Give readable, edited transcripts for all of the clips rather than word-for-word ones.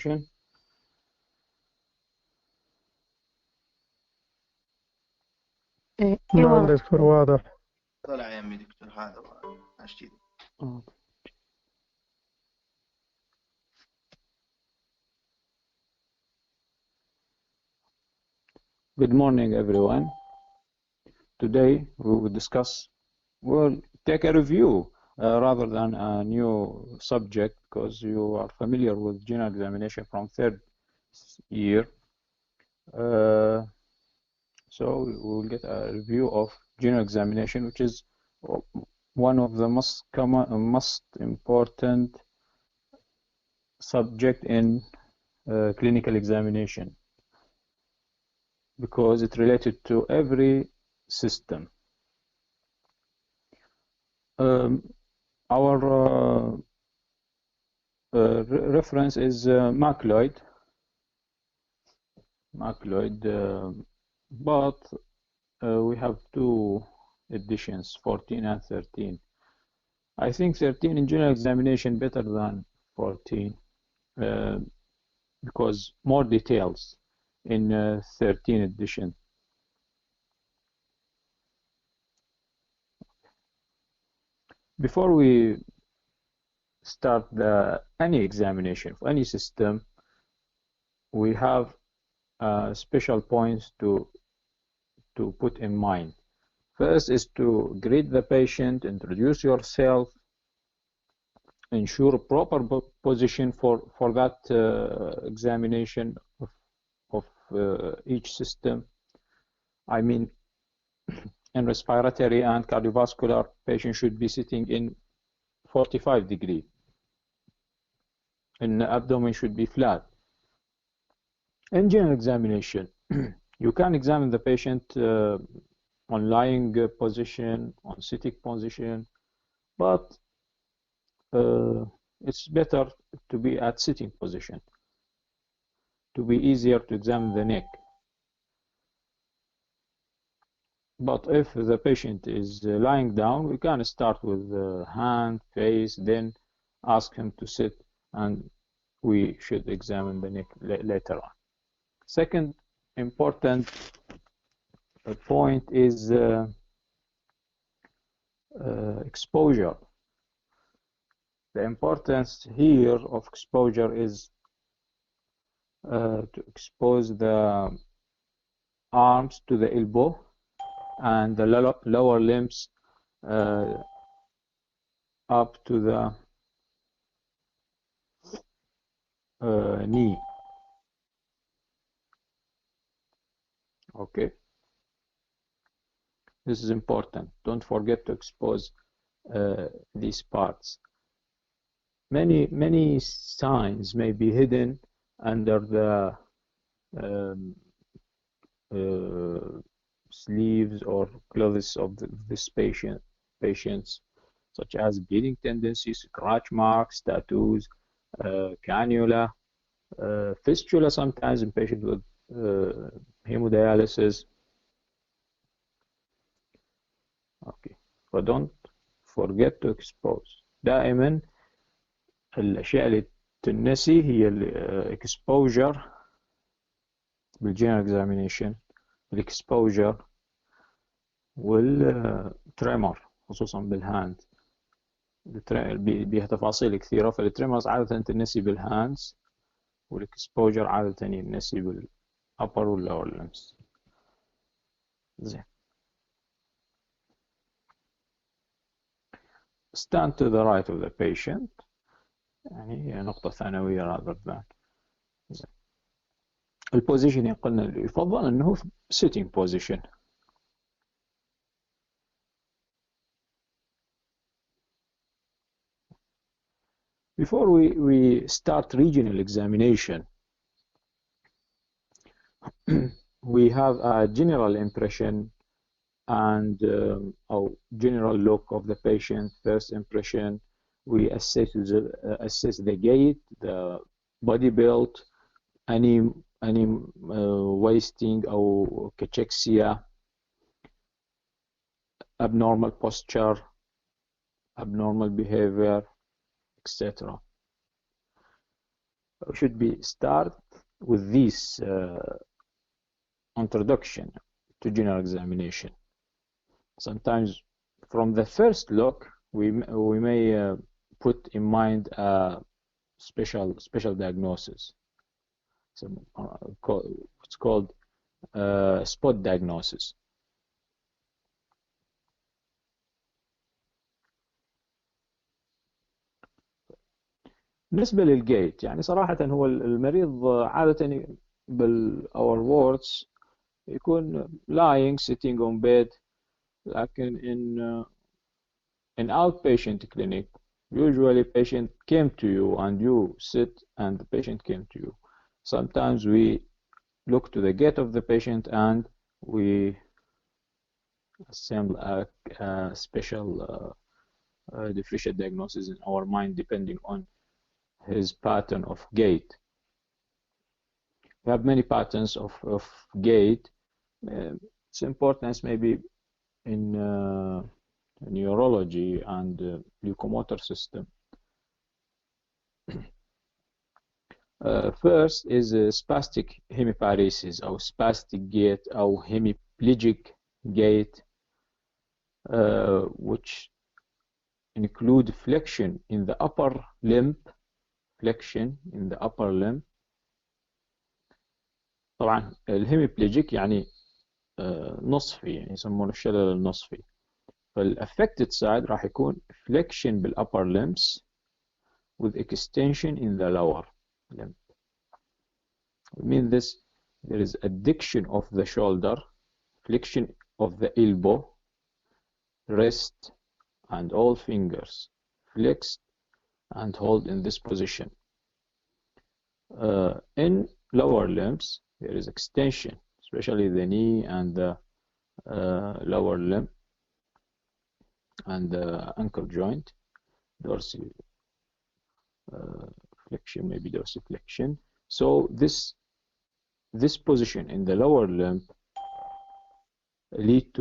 examination. نعم واضح. دكتور واضح. طلع يمي دكتور هذا أشتي. Good morning, everyone. Today we will discuss, we'll take a review rather than a new subject, because you are familiar with general examination from third year. So we will get a review of general examination, which is one of the most important subject in clinical examination, because it related to every system. Our reference is Macleod, but we have two editions, 14 and 13. I think 13 in general examination better than 14 because more details in 13 edition. Before we start any examination for any system, we have special points to put in mind. First is to greet the patient, introduce yourself, ensure proper position for that examination of each system. I mean, in respiratory and cardiovascular, patient should be sitting in 45 degree. In the abdomen should be flat. In general examination, you can examine the patient on lying position, on sitting position, but it's better to be at sitting position to be easier to examine the neck. But if the patient is lying down, we can start with the hand, face, then ask him to sit, and we should examine the neck later on. Second important point is exposure. The importance here of exposure is to expose the arms to the elbow and the lower limbs up to the knee. Okay, this is important. Don't forget to expose these parts. Many signs may be hidden under the sleeves or clothes of this patients, such as bleeding tendencies, scratch marks, tattoos, cannula, fistula sometimes in patients with hemodialysis. Okay, but don't forget to expose. دائما الأشياء اللي تنسي هي الexposure بالجنرال examination، الexposure والتريمر خصوصا بالهاند. بيها تفاصيل كثيرة، فالتريمرز عادة تنسي بالهاندز، والexposure عادة ينسي بالupper والlower limbs. زين. Stand to the right of the patient، يعني هي نقطة ثانوية rather than. زين. البوزيشن قلنا اللي يفضل انه sitting position. Before we start regional examination, we have a general impression and a general look of the patient. First impression, we assess the gait, the body build, any wasting or cachexia, abnormal posture, abnormal behavior, etc. should be start with this introduction to general examination. Sometimes from the first look, we may put in mind a special diagnosis. So, it's called spot diagnosis. بالنسبة للجيت يعني صراحة هو المريض عادة our words يكون lying sitting on bed لكن in outpatient clinic usually patient came to you and you sit and the patient came to you. Sometimes we look to the gait of the patient and we assemble a special differential diagnosis in our mind depending on his pattern of gait. We have many patterns of gait. Its importance maybe in neurology and locomotor system. First is spastic hemiparesis or spastic gait or hemiplegic gait, which include flexion in the upper limb. طبعا الهيميبليجيك يعني نصفي يعني يسمونه الشلل النصفي. فالaffected side راح يكون flexion بالupper limbs with extension in the lower limb. I mean this, there is adduction of the shoulder, flexion of the elbow, wrist, and all fingers flexed and hold in this position. In lower limbs, there is extension, especially the knee and the lower limb and the ankle joint, dorsiflexion, maybe dorsiflexion. So this position in the lower limb lead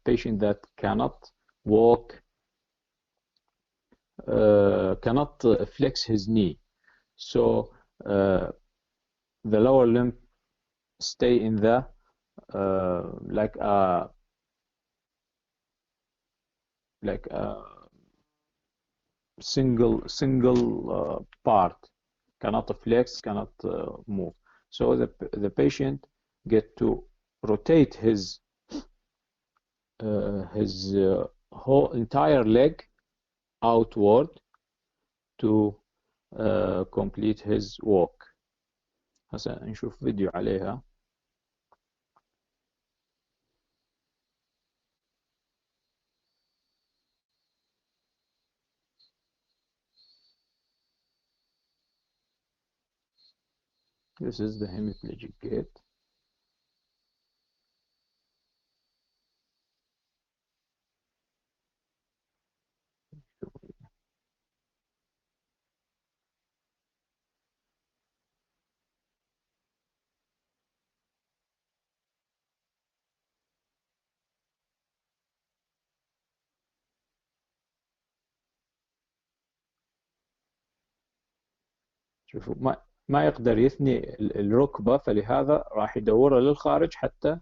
patient that cannot walk, cannot flex his knee. So the lower limb stay in the like a single part, cannot flex, cannot move. So the patient get to rotate his whole entire leg outward to complete his walk. هسه نشوف فيديو عليها. This is the hemiplegic gait. شوفوا ما يقدر يثني الركبة، فلهذا راح يدورها للخارج حتى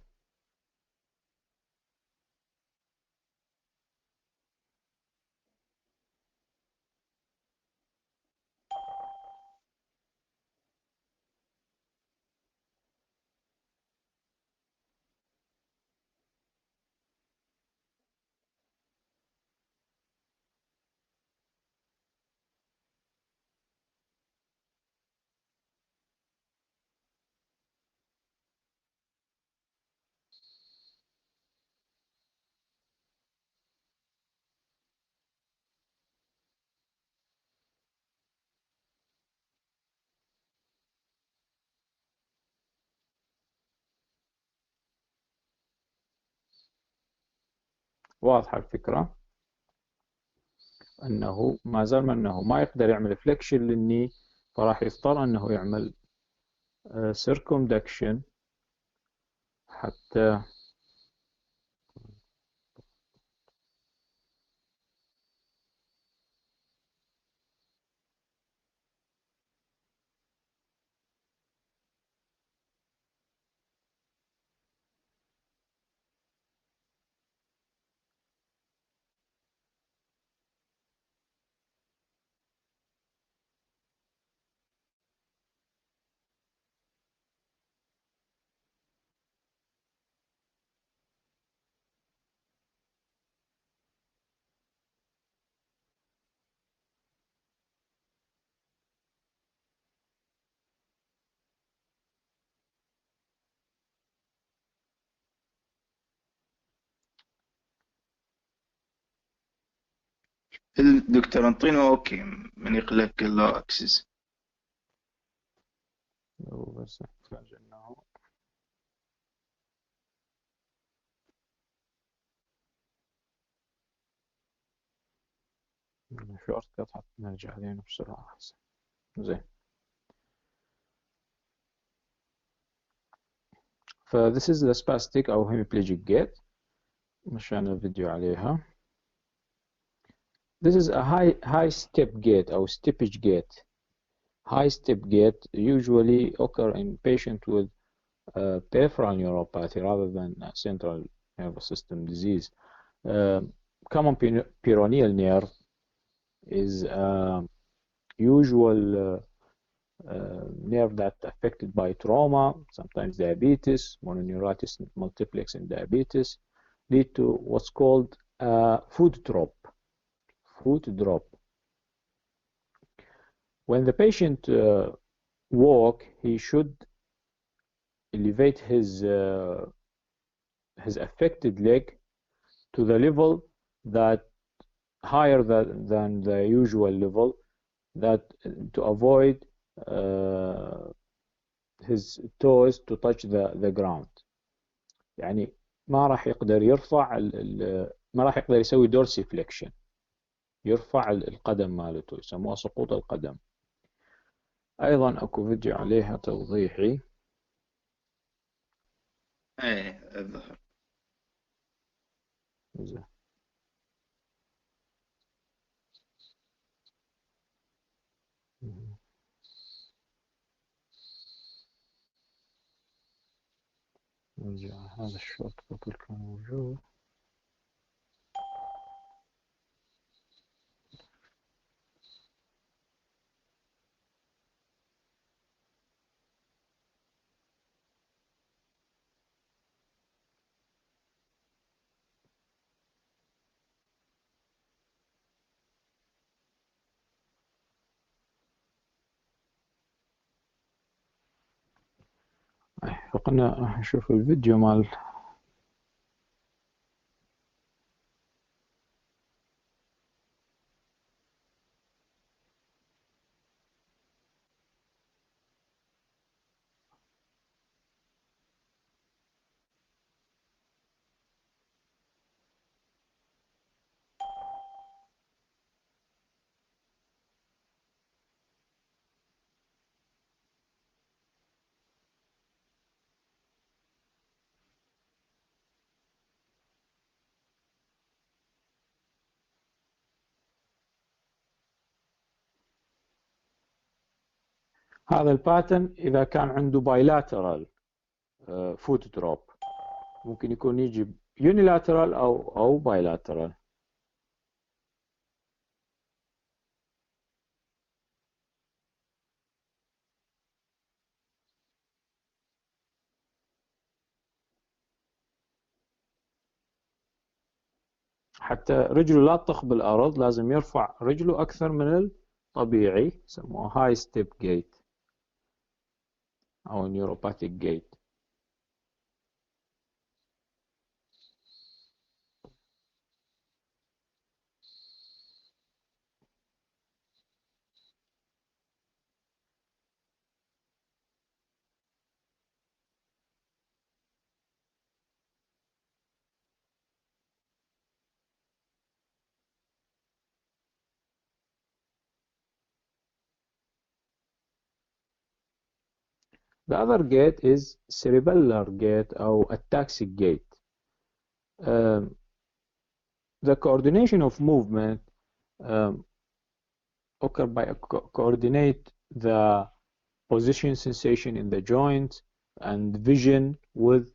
واضحة الفكرة. أنه ما زال أنه ما يقدر يعمل فليكشن للني، فراح يضطر أنه يعمل circumduction حتى الدكتور انطينو اوكي من يقلق اللو اكسس. بس نحتاج انه شورت كات حتى نرجع علينا بسرعة أحسن. زين. this is the spastic أو hemiplegic gait مشان الفيديو عليها. This is a high step gait أو steppage gait. High step gait usually occur in patients with peripheral neuropathy rather than central nervous system disease. Common peroneal nerve is usual nerve that affected by trauma, sometimes diabetes, mononeuritis multiplex and diabetes, lead to what's called foot drop. Foot drop. When the patient walk, he should elevate his affected leg to the level that higher than the usual level, that to avoid his toes to touch the ground. يعني ما راح يقدر يرفع ما راح يقدر يسوي dorsiflexion، يرفع القدم مالته، يسموها سقوط القدم. ايضا اكو فيديو عليها توضيحي. ايه الظهر. زين. نرجع هذا الشوط كات اللي كان موجود. فقلنا نشوف الفيديو مال هذا الباترن إذا كان عنده bilateral foot drop، ممكن يكون يجي unilateral أو bilateral. حتى رجله لا تطخ بالأرض لازم يرفع رجله أكثر من الطبيعي، يسموه high step gait أو neuropathic gait. The other gait is cerebellar gait أو ataxic gait. The coordination of movement occur by coordinate the position sensation in the joint and vision with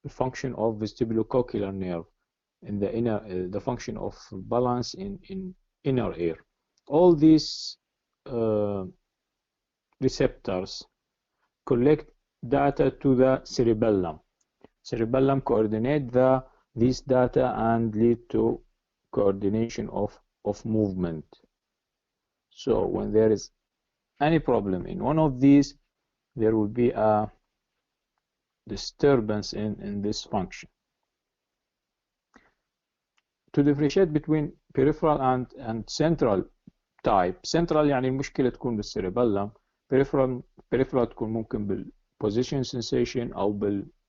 function of vestibulocochlear nerve in the inner, the function of balance in inner ear. All these receptors collect data to the cerebellum. Cerebellum coordinate these data and lead to coordination of movement. So when there is any problem in one of these, there will be a disturbance in this function. to differentiate between peripheral and central type. central يعني المشكلة تكون بالسيربيلم. peripheral تكون ممكن بالposition sensation أو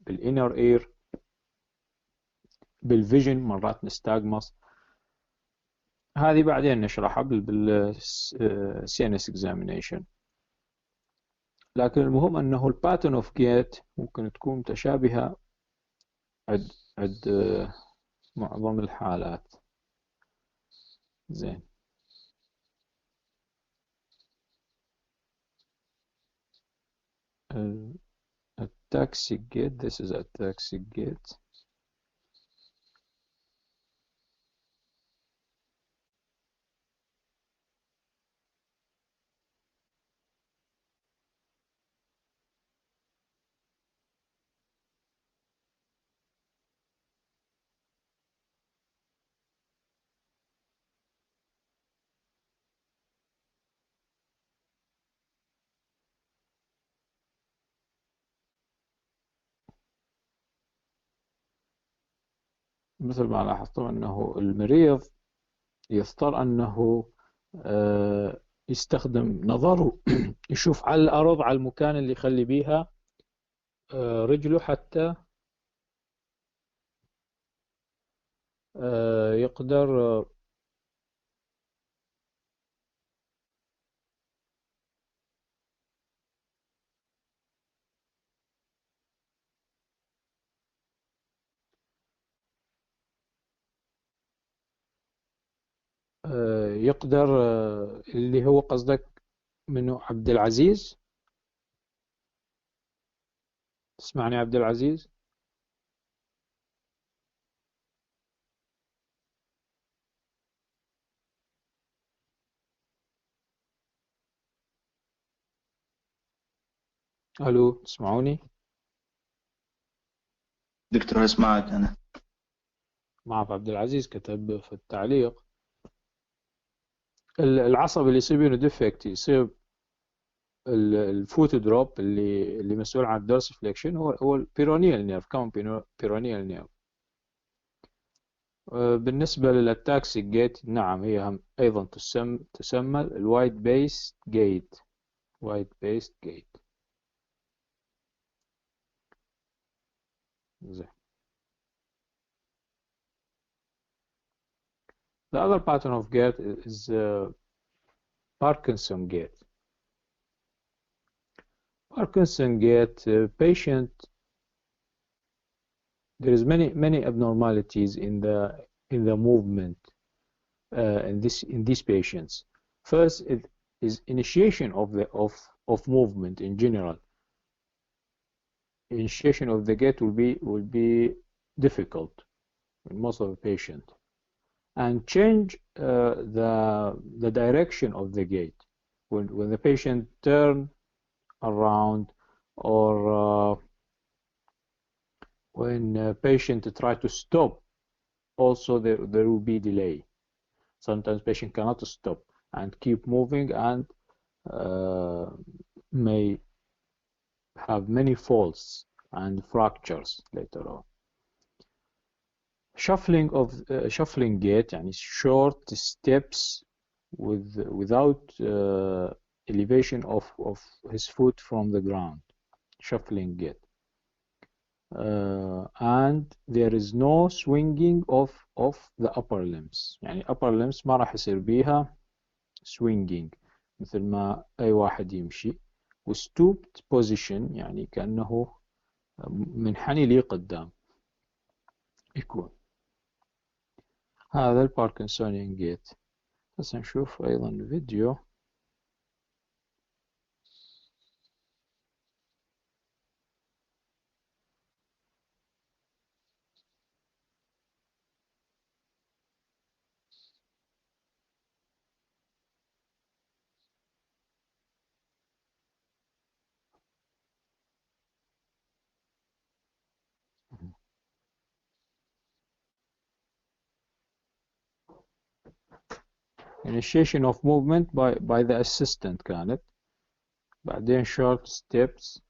بالinner ear، بالvision مرات نستاغمس. هذه بعدين نشرحها CNS examination. لكن المهم أنه الباترن اوف جيت ممكن تكون متشابهة عند معظم الحالات. زين. التاكسي جيت. This is a taxi gate. مثل ما لاحظتم أنه المريض يضطر أنه يستخدم نظره يشوف على الأرض، على المكان اللي يخلي بيها رجله حتى يقدر اللي هو قصدك منه عبد العزيز. تسمعني عبد العزيز؟ ألو، تسمعوني؟ دكتور اسمعك أنا. معك عبد العزيز كتب في التعليق. العصب اللي يصير له ديفكت، يصير الفوت دروب اللي مسؤول عن الدورس فليكشن هو البيرونيال نيرف، كمان بيرونيال نيرف. بالنسبة للتاكسي جيت، نعم هي أيضا تسمى الوايت بيست جيت. وايت بيست جيت. زين. The other pattern of gait is Parkinson gait. Parkinson gait patient, there is many abnormalities in the movement in these patients. First, it is initiation of movement in general. Initiation of the gait will be difficult in most of the patient, and change the direction of the gait when the patient turn around, or when a patient try to stop, also there will be delay. Sometimes patient cannot stop and keep moving, and may have many falls and fractures later on. Shuffling gait يعني short steps without elevation of his foot from the ground. Shuffling gait. And there is no swinging of the upper limbs. يعني upper limbs ما راح يصير بيها swinging مثل ما أي واحد يمشي. و stooped position يعني كأنه منحني لي قدام يكون. هذا الباركنسونيان جيت. بس نشوف أيضا فيديو. Initiation of movement by the assistant كانت. بعدين short steps.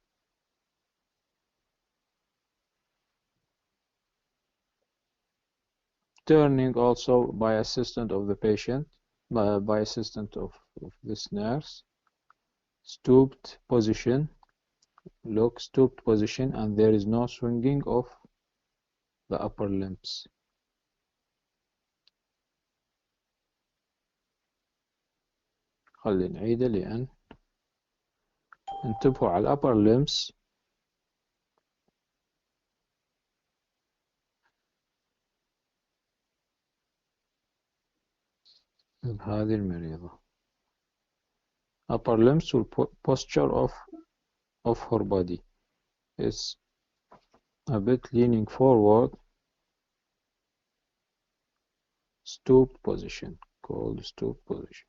turning also by assistant of the patient, by assistant of this nurse. Stooped position, look, stooped position, and there is no swinging of the upper limbs. خلي نعيده لأن انتبهوا على upper limbs. هذه المريضة upper limbs posture of her body is a bit leaning forward, stooped position, called stooped position.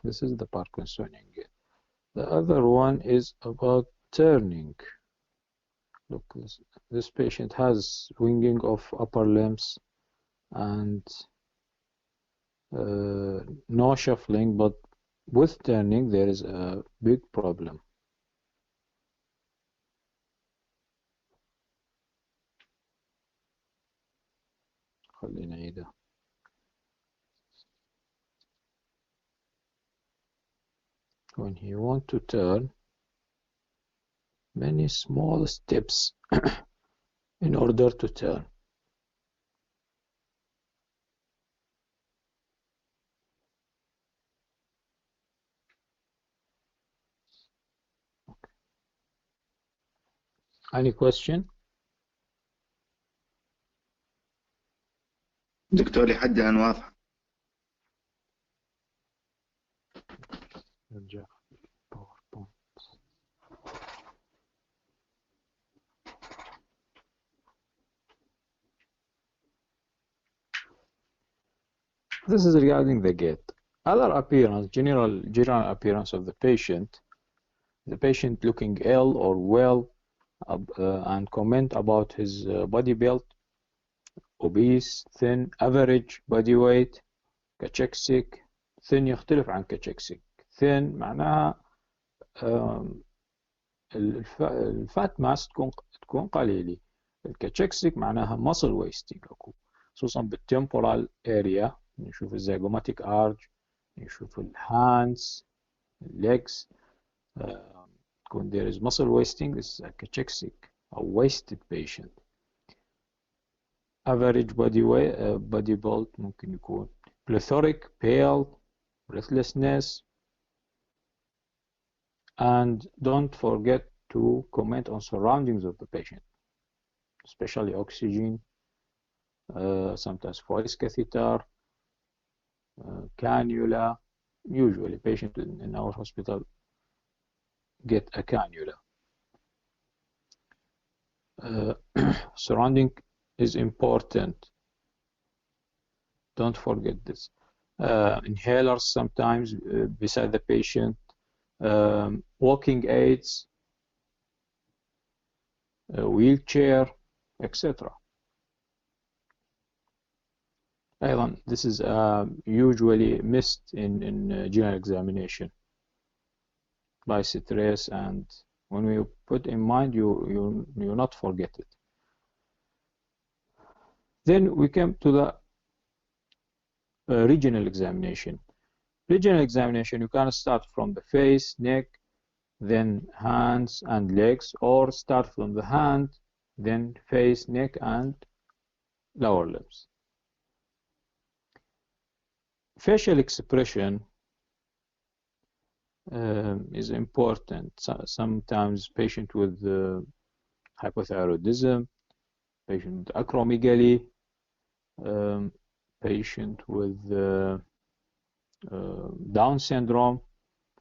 This is the Parkinsonian gait. The other one is about turning. Look, this patient has swinging of upper limbs and no shuffling, but with turning there is a big problem. خلينا نعيدها. When you want to turn, many small steps in order to turn. Any question? دكتور لحد الآن واضحة. This is regarding the gait. Other appearance, general appearance of the patient looking ill or well, and comment about his body build, obese, thin, average body weight, cachectic. thin يختلف عن cachectic. thin معناها الفات ماس تكون قليلة. الكاتشكسيك معناها muscle wasting اكو، خصوصا بالتمبورال اريا. نشوف الزيجوماتيك ارج، نشوف الهاندز، legs. تكون there is muscle wasting is a cachectic or wasted patient. average body weight body build ممكن يكون plethoric, pale, breathlessness. And don't forget to comment on surroundings of the patient, especially oxygen, sometimes voice catheter, cannula. Usually patient in our hospital get a cannula. Surrounding is important. Don't forget this. Inhalers sometimes beside the patient. Walking aids, wheelchair, etc. أيضا, this is usually missed in general examination by stress, and when we put in mind, you not forget it. Then we come to the regional examination. Regional examination, you can start from the face, neck, then hands and legs, or start from the hand, then face, neck, and lower limbs. Facial expression is important. Sometimes patient with hypothyroidism, patient with acromegaly, patient with Down syndrome.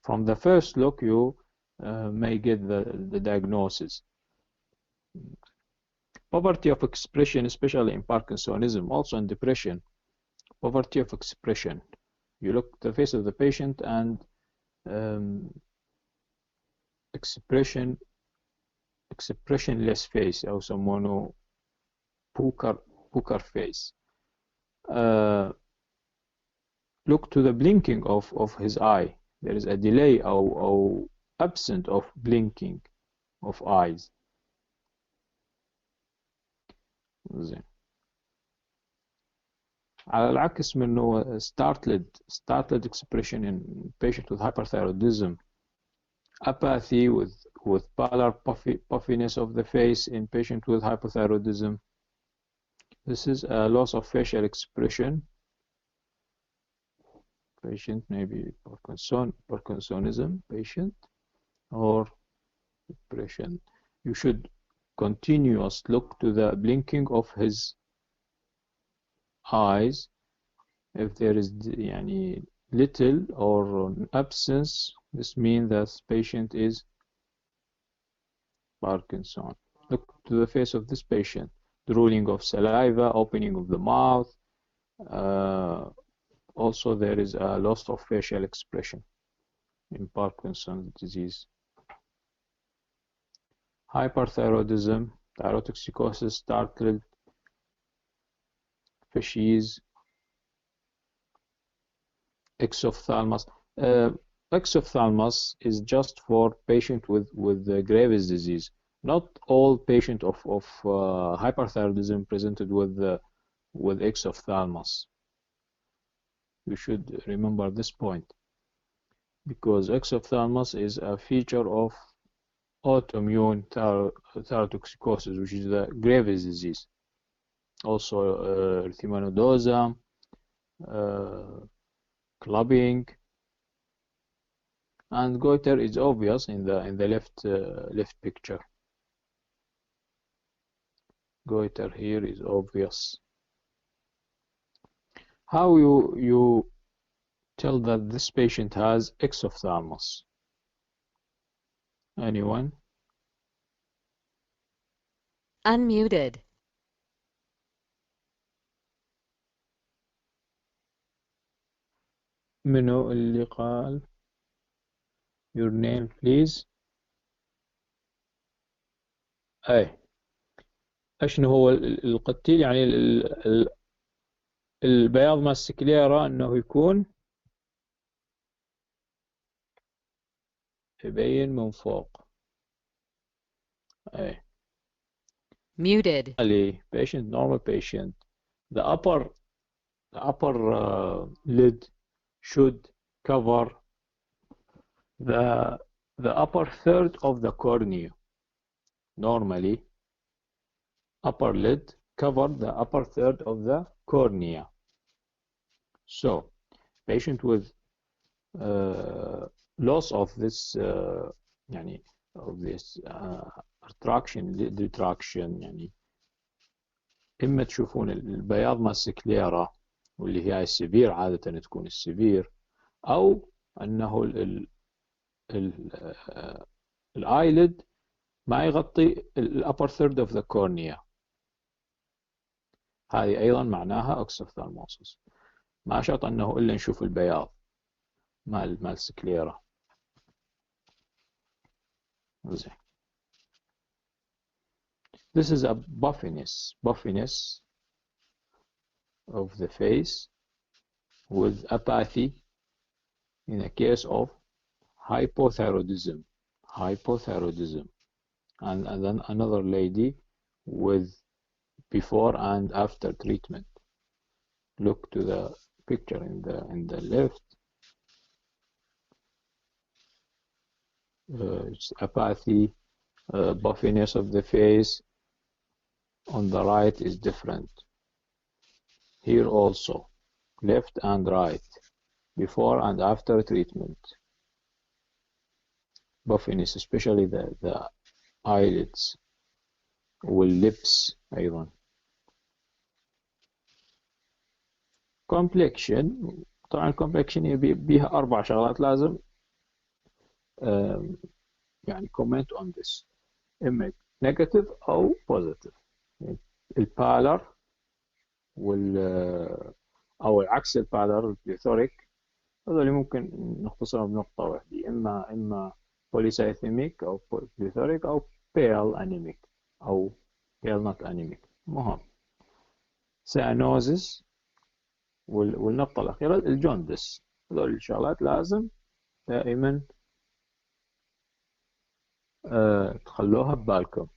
From the first look, you may get the diagnosis. Poverty of expression, especially in Parkinsonism, also in depression. Poverty of expression. You look at the face of the patient and expressionless face, or someone poker face. Look to the blinking of his eye. there is a delay أو absent of blinking of eyes. زين. على العكس منه startled expression in patient with hyperthyroidism, apathy with pallor puffiness of the face in patient with hypothyroidism. This is a loss of facial expression. Patient maybe Parkinsonism patient or depression. You should continuous look to the blinking of his eyes. If there is يعني little or absence, this means that patient is Parkinson. Look to the face of this patient. Drooling of saliva, opening of the mouth. Also, there is a loss of facial expression in Parkinson's disease. Hyperthyroidism, thyrotoxicosis, startled, facies, exophthalmos. Exophthalmos is just for patient with Graves' disease. Not all patients of hyperthyroidism presented with exophthalmos. You should remember this point, because exophthalmos is a feature of autoimmune thyrotoxicosis, which is the Graves' disease. Also erythema nodosa, clubbing, and goiter is obvious in the left picture. Goiter here is obvious. How you tell that this patient has exophthalmos? Anyone? Unmuted. منو اللي قال؟ Your name please. اي اشنو هو القتيل؟ يعني البياض مال السكليرا انه يكون يبين من فوق. اي Muted. Patient, normal patient, the upper lid should cover the upper third of the cornea. Normally, upper lid cover the upper third of the cornea. So, patient with loss of this يعني of this retraction يعني إما تشوفون البياض مال السكليرا واللي هي السيفير، عادة تكون السيفير، أو أنه الآيلid ما يغطي الupper third of the cornea. هذه أيضا معناها exophthalmosis. ما شرط أنه إلا نشوف البياض مال السكليرا. زين. This is a buffiness of the face with apathy in a case of hypothyroidism. And then another lady with before and after treatment. Look to the picture in the left. It's apathy, buffiness of the face. On the right is different. Here also, left and right, before and after treatment. Buffiness, especially the eyelids والlips أيضا. Complexion، طبعا complexion بيها 4 شغلات لازم يعني comment on this. إما negative أو positive. البالر أو العكس البالر البليثوريك، هذول ممكن نختصرهم بنقطة واحدة، إما polycythemic أو plethoric أو pale anemic أو pale not anemic. مهم. cyanosis والنقطة الأخيرة الجوندس. هذول الشغلات لازم دائما تخلوها ببالكم.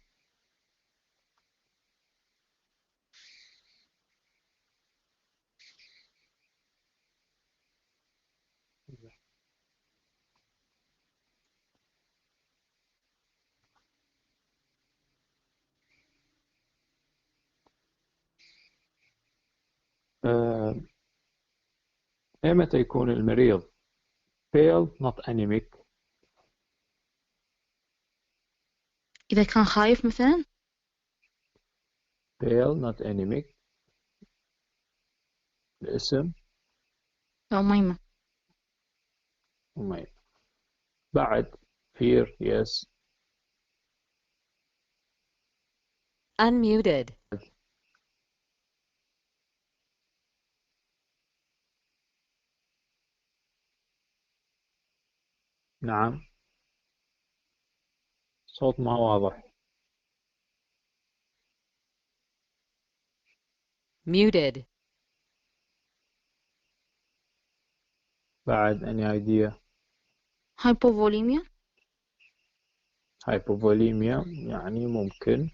متى يكون المريض pale not anemic؟ إذا كان خايف مثلا. pale not anemic. الاسم أميمة. أميمة. بعد fear yes. Unmuted. نعم صوت ما واضح. Muted. بعد any idea؟ هايبوفوليميا. hypovolemia يعني ممكن.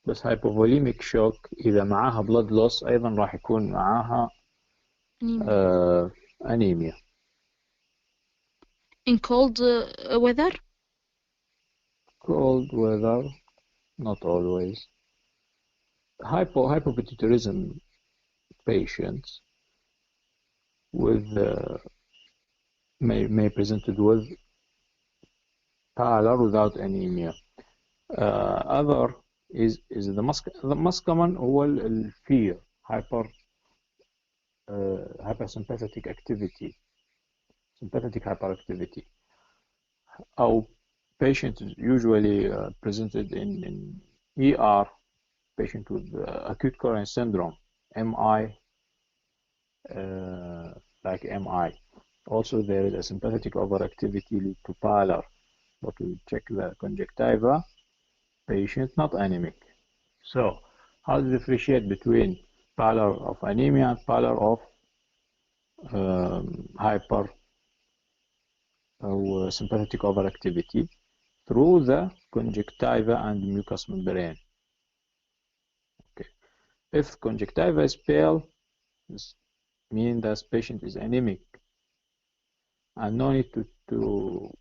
بس hypovolemic shock إذا معاها blood loss أيضا راح يكون معاها أنيميا. In cold weather. Cold weather not always. Hypopituitarism patients with may presented with pallor without anemia. Other is the most common هو fear hypersympathetic activity, sympathetic hyperactivity. Our patient is usually presented in ER, patient with acute coronary syndrome, MI, like MI. Also, there is a sympathetic overactivity lead to pallor, but we check the conjunctiva, patient not anemic. So, how to differentiate between pallor of anemia and pallor of hyper or sympathetic overactivity? Through the conjunctiva and mucous membrane. Okay. If conjunctiva is pale, this means that patient is anemic, and no need to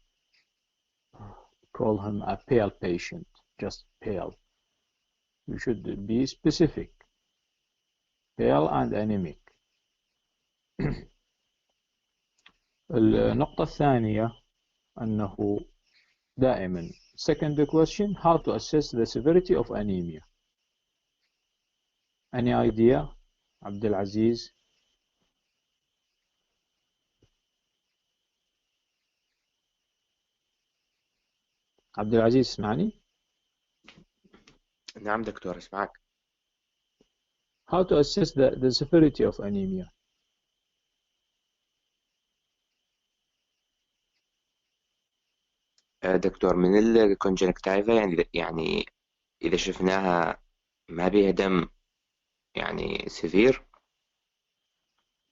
call him a pale patient, just pale. You should be specific, pale and anemic. النقطة الثانية أنه دائما second question, how to assess the severity of anemia. Any idea, عبد العزيز؟ عبد العزيز اسمعني؟ نعم دكتور اسمعك. How to assess the severity of anemia. دكتور من الكونجنكتيفا يعني إذا شفناها ما بيها دم يعني سيفير.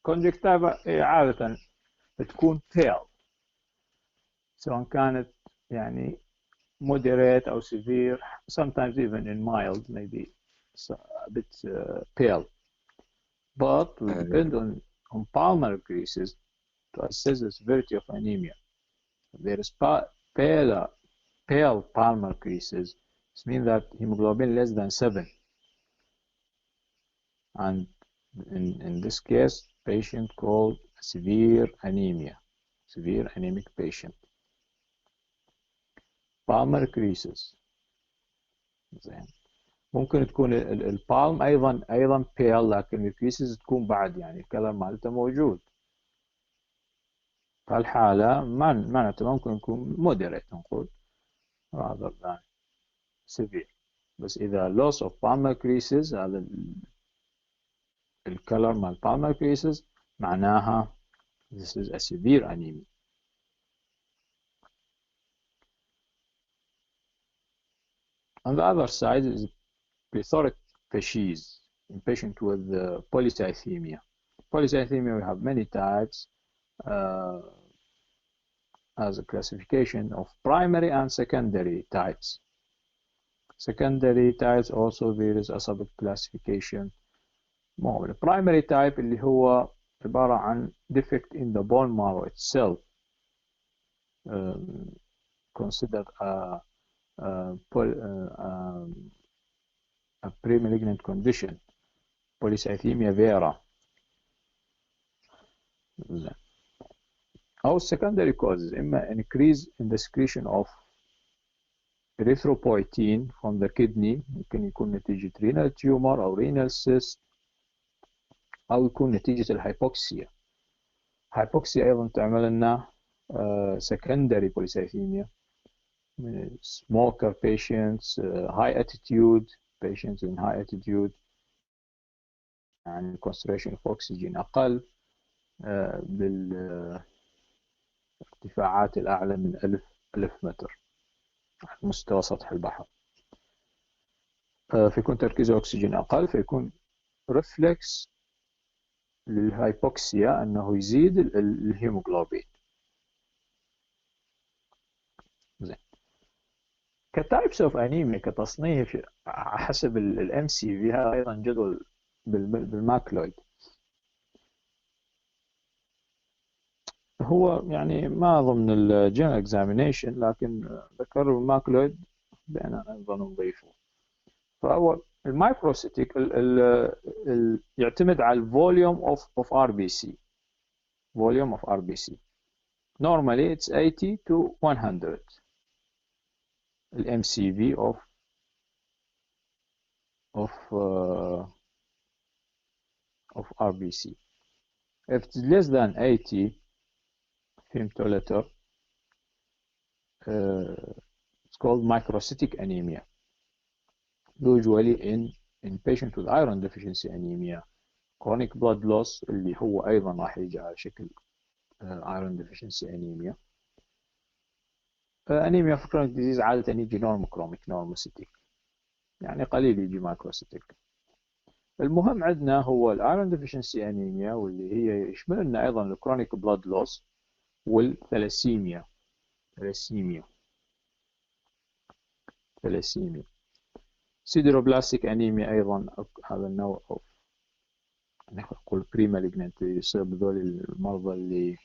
conjunctiva عادة تكون pale سواء كانت يعني moderate أو severe, sometimes even in mild, maybe a bit pale. But we depend on pulmonary creases to assess the severity of anemia. There is pale pulmonary creases. This means that hemoglobin less than 7. And in this case, patient called severe anemia, severe anemic patient. Palmar creases. زين. ممكن تكون البالم ايضا pale لكن الكريسز تكون بعد يعني الكلر مالته موجود. فالحالة معناته ممكن يكون moderate نقول rather than severe. بس إذا loss of palmar creases هذا الكلر مال palmar creases معناها this is a severe anemia. On the other side is plethoric fasces. in patient with polycythemia. Polycythemia, we have many types as a classification of primary and secondary types. Secondary types also there is a sub-classification. The primary type اللي هو عبارة عن defect in the bone marrow itself, considered a pre-malignant condition, polycythemia vera. أو secondary causes إما increase in the secretion of erythropoietin from the kidney، ممكن يكون نتيجة renal tumor أو renal cyst، أو يكون نتيجة الهايبوكسيا. الهايبوكسيا أيضا تعمل لنا secondary polycythemia. Smoker patients, high attitude patients in high attitude، يعني concentration of oxygen أقل، بالارتفاعات الأعلى من 1000 متر على مستوى سطح البحر، فيكون تركيز الأكسجين أقل، فيكون ريفلكس للهايبوكسيا أنه يزيد الهيموغلوبين. زين. كتايبس اوف انيميا كتصنيف حسب الام سي في، هذا ايضا جدول بالماكلويد. هو يعني ما ضمن الجنرال اكزامينيشن، لكن ذكر الماكلويد بأن ايضا نضيفه. فهو المايكروسيتيك يعتمد على الفوليوم اوف ار بي سي. volume of RBC. Normally it's 80 to 100 MCV of RBC. If it's less than 80 femtoliter, it's called microcytic anemia. Usually in patient with iron deficiency anemia, chronic blood loss اللي هو أيضا راح يجي على شكل iron deficiency anemia. anemia في chronic disease عادة يجي normochromic normocytic، يعني قليل يجي microcytic. المهم عندنا هو الايرون ديفيشنسي انيميا، واللي هي يشمل لنا ايضا الكرونيك بلاد لوس والثلاسيميا. سيدروبلاستيك انيميا ايضا هذا النوع، او نقول بري مالجننت، يصيب ذول المرضى اللي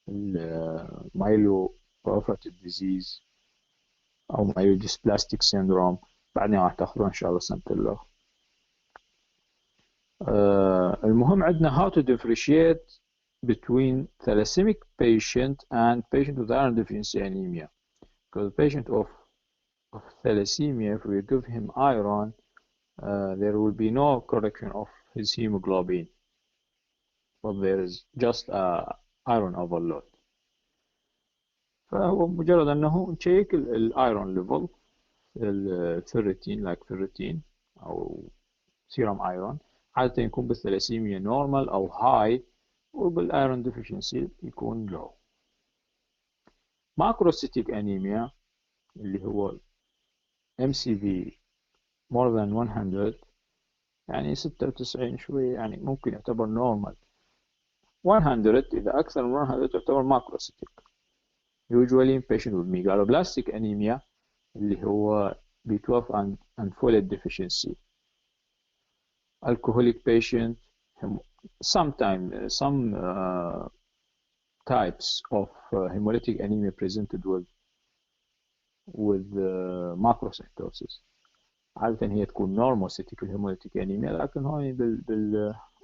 المايلو بروفراتيف ديزيز او مايلو ديسبلاستيك سيندروم. بعدين راح تاخذون ان شاء الله سنة اللغة. المهم عندنا how to differentiate between thalassaemic patient and patient with iron deficiency anemia. Because the patient of thalassemia, if we give him iron, there will be no correction of his hemoglobin, but there is just a iron overload. فهو مجرد أنه نشيك الأيرون ليفل، الفيرتين like ferritin أو serum iron، عادة يكون بالثلاسيميا نورمال أو هاي، وبالأيرون ديفيشنسي يكون لو. ماكروسيتيك أنيميا اللي هو MCV more than 100، يعني 96 شوية، يعني ممكن يعتبر نورمال. 100 إذا أكثر من 100 تعتبر ماكروسيتيك. usually in patient with megaloblastic anemia اللي هو B12 and folate deficiency. Alcoholic patient, sometimes some types of hemolytic anemia presented with macrocytosis. عادة هي تكون normocytic hemolytic anemia، لكن هون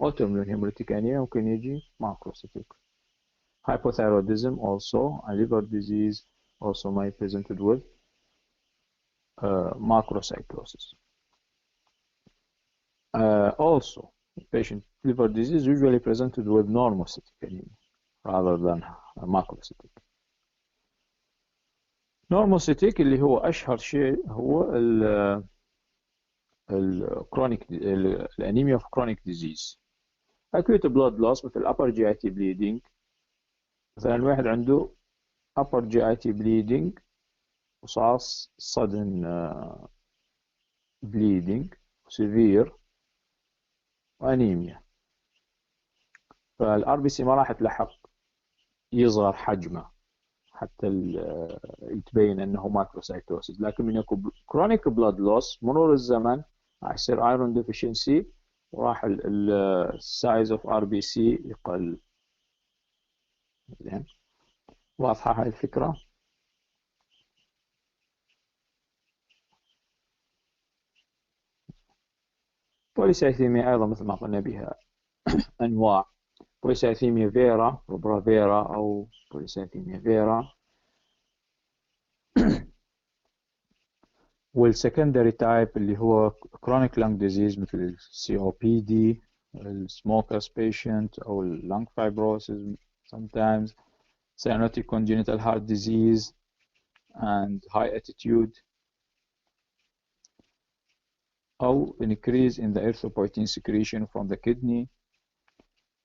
autoimmune hemolytic anemia ممكن يجي macrocytic. Hypothyroidism also, and liver disease also may be presented with macrocytosis. Also, patient liver disease usually presented with normocytic anemia rather than macrocytic. normocytic اللي هو أشهر شيء هو الكرونيك الانيميا في chronic disease. acute blood loss مثل upper GIT bleeding، مثلا واحد عنده upper GIT bleeding وصار sudden bleeding severe وأنيميا. فالار بي سي ما راح تلحق يصغر حجمه حتى يتبين انه ماكروسايتوسيس، لكن من يكون كرونيك بلاد لوس مرور الزمن راح يصير ايرون ديفيشنسي وراح السايز اوف ار بي سي يقل. زين، واضحه هاي الفكره؟ بوليسايثيميا ايضا مثل ما قلنا بها انواع: بوليسايثيميا فيرا وبرافيرا او بوليسايثيميا فيرا، والسكندري تايب اللي هو chronic lung disease مثل ال COPD، ال smokers patient أو ال lung fibrosis sometimes، cyanotic congenital heart disease and high attitude، أو increase in the erythropoietin secretion from the kidney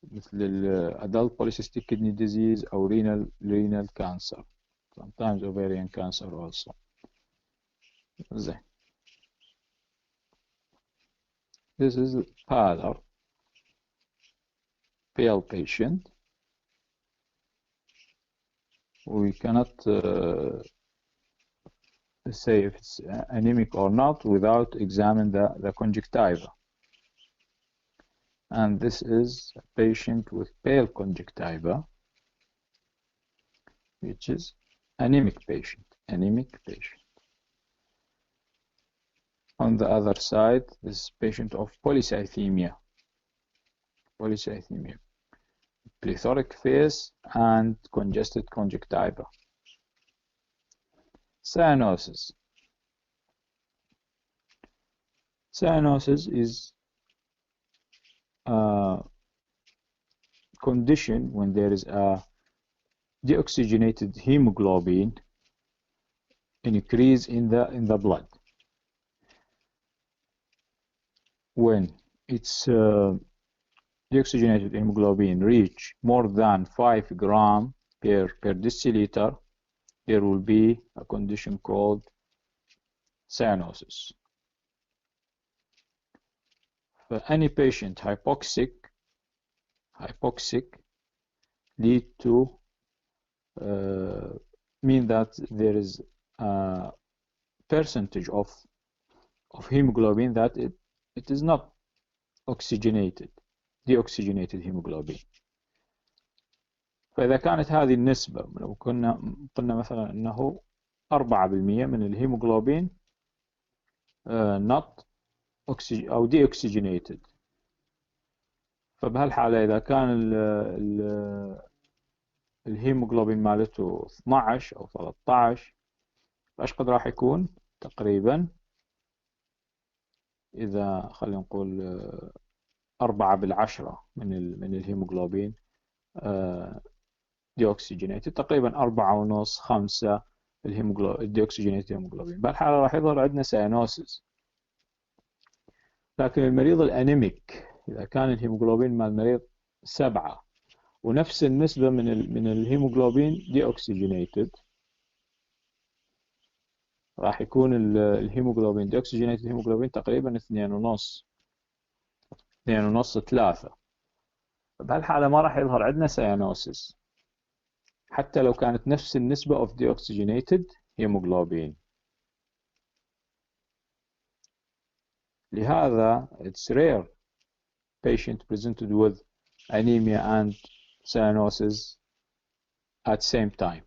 مثل ال adult polycystic kidney disease أو renal cancer sometimes ovarian cancer also. زين. This is pallor, pale patient. We cannot say if it's anemic or not without examining the conjunctiva. And this is a patient with pale conjunctiva, which is anemic patient. On the other side, this patient of polycythemia, plethoric face and congested conjunctiva. Cyanosis. Cyanosis is a condition when there is a deoxygenated hemoglobin increase in the blood. When its deoxygenated hemoglobin reach more than 5 gram per deciliter, there will be a condition called cyanosis. For any patient hypoxic lead to mean that there is a percentage of hemoglobin that it is not oxygenated, deoxygenated hemoglobin. فإذا كانت هذه النسبة، لو قلنا مثلا أنه 4% من الهيموغلوبين not أو deoxygenated، فبهالحالة إذا كان الهيموغلوبين مالته 12 أو 13، فإيش قد راح يكون تقريبا؟ إذا خلينا نقول 4/10 من الهيموغلوبين ديوكسيجينيتد، تقريبا 4.5 5 الديوكسيجينيتد هيموغلوبين. بهالحالة راح يظهر عندنا سيانوسيس. لكن المريض الأنيميك إذا كان الهيموغلوبين مال المريض 7 ونفس النسبة من الهيموغلوبين ديوكسيجينيتد، راح يكون الهيموغلوبين ديوكسيجينيتد هيموغلوبين تقريبا 2.5 3. بهالحالة ما راح يظهر عندنا سيانوسيس حتى لو كانت نفس النسبة of deoxygenated hemoglobin. لهذا it's rare patient presented with anemia and cyanosis at same time.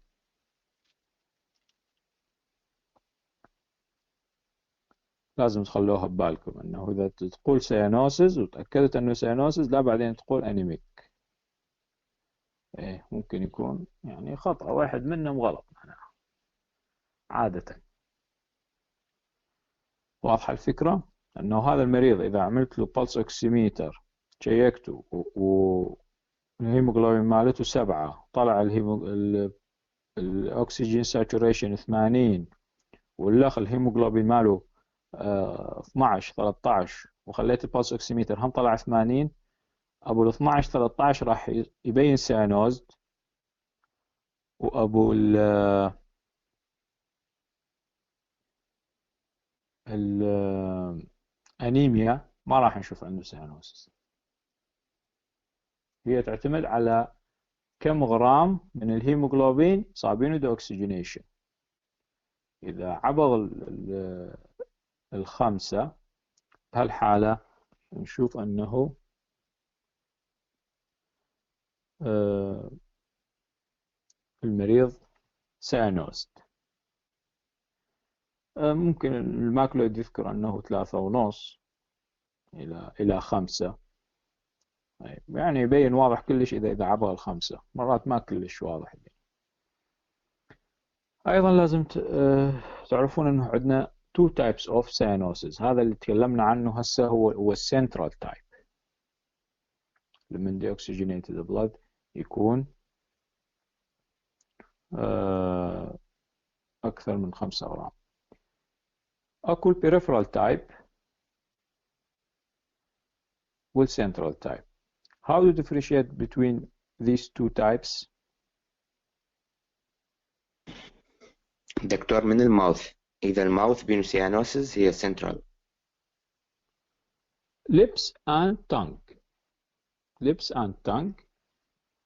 لازم تخلوها ببالكم انه اذا تقول سيانوسيس وتأكدت انه سيانوسيس، لا بعدين تقول انيميك. ممكن يكون يعني خطأ واحد منهم غلط عادة. واضحة الفكرة؟ انه هذا المريض اذا عملت له pulse oximeter شيكته والهيموغلوبين مالته 7، طلع الاكسجين ساتوريشن 80، والاخ الهيموغلوبين ماله 12 13، وخليت البلس اوكسيميتر هم طلع 80، ابو ال 12 13 راح يبين سيانوزد، وابو الانيميا ما راح نشوف عنده سيانوسيس. هي تعتمد على كم غرام من الهيموغلوبين صابينه ديوكسجينيشن. إذا عبر الخمسة بهالحالة نشوف أنه المريض سيانوزد. ممكن الماكلويد يذكر أنه 3.5 إلى 5، يعني يبين واضح كلش إذا عبر ال5، مرات ما كلش واضح. أيضا لازم تعرفون أنه عندنا two types of cyanosis. هذا اللي تكلمنا عنه هسه هو السنترال تايب، لمن deoxygenated blood يكون أكثر من 5 غرام. أكو peripheral type والcentral type. How to differentiate between these two types? دكتور، من الماوث، إذا الماوث بينه سيانوسز هي central. Lips and tongue. Lips and tongue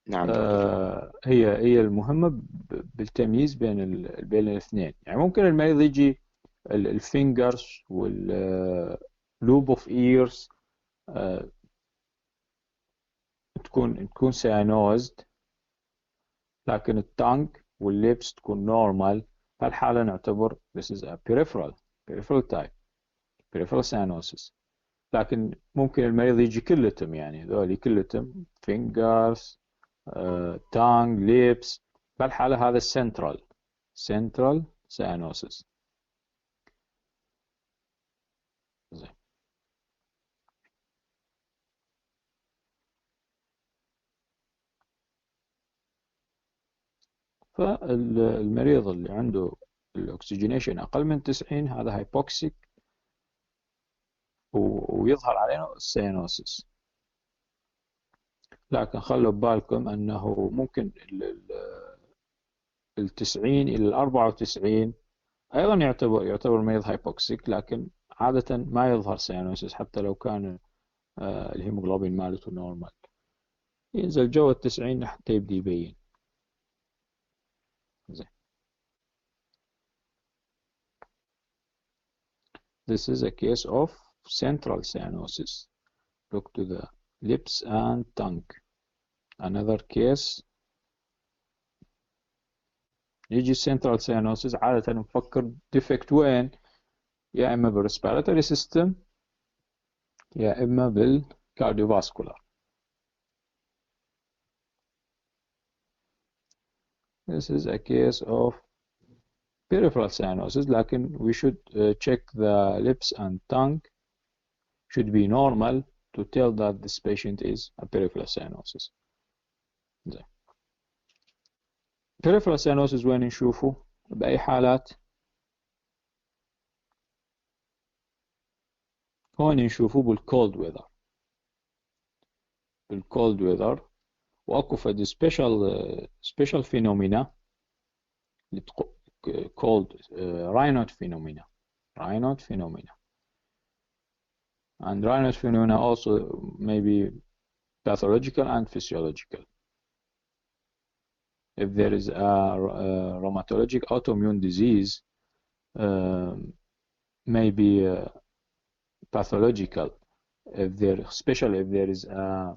نعم دكتور. هي المهمة بالتمييز بين الاثنين. يعني ممكن المريض يجي الفينجرز واللوب اوف ايرز تكون سيانوزد، لكن التانج والليبس تكون نورمال. فالحالة نعتبر this is a peripheral type, peripheral cyanosis. لكن ممكن المريض يجي كلتهم، يعني ذولي كلتهم fingers, tongue, lips. فالحالة هذا central cyanosis. زين. فالمريض اللي عنده الأكسجينيشن أقل من 90 هذا هايبوكسيك ويظهر علينا السيانوسيس. لكن خلوا ببالكم أنه ممكن 90 إلى 94 أيضا يعتبر مريض هايبوكسيك، لكن عادة ما يظهر سيانوسيس حتى لو كان الهيموغلوبين مالته نورمال. ينزل جوا 90 حتى يبدي يبين. زين. This is a case of central cyanosis. Look to the lips and tongue. Another case يجي central cyanosis عادة نفكر defect وين؟ يا إما بالrespiratory system يا إما بالcardiovascular. This is a case of peripheral cyanosis, لكن we should check the lips and tongue should be normal to tell that this patient is a peripheral cyanosis. زين. peripheral cyanosis وين نشوفه؟ بأي حالات؟ هون نشوفه بالcold weather. بالcold weather وأكو فد special phenomena called Raynaud phenomena. Raynaud phenomena. And Raynaud phenomena also may be pathological and physiological. If there is a rheumatologic autoimmune disease, may be pathological, especially if there is a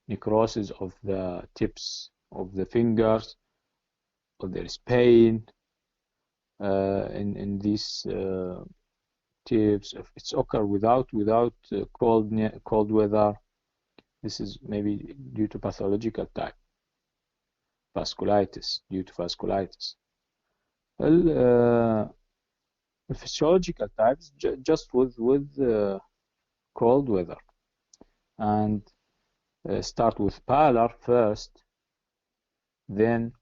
necrosis of the tips of the fingers, or there is pain in these tips. If it's occur without cold weather, this is maybe due to pathological type, vasculitis, due to vasculitis. Well, the physiological types just with cold weather, and start with pallor first, then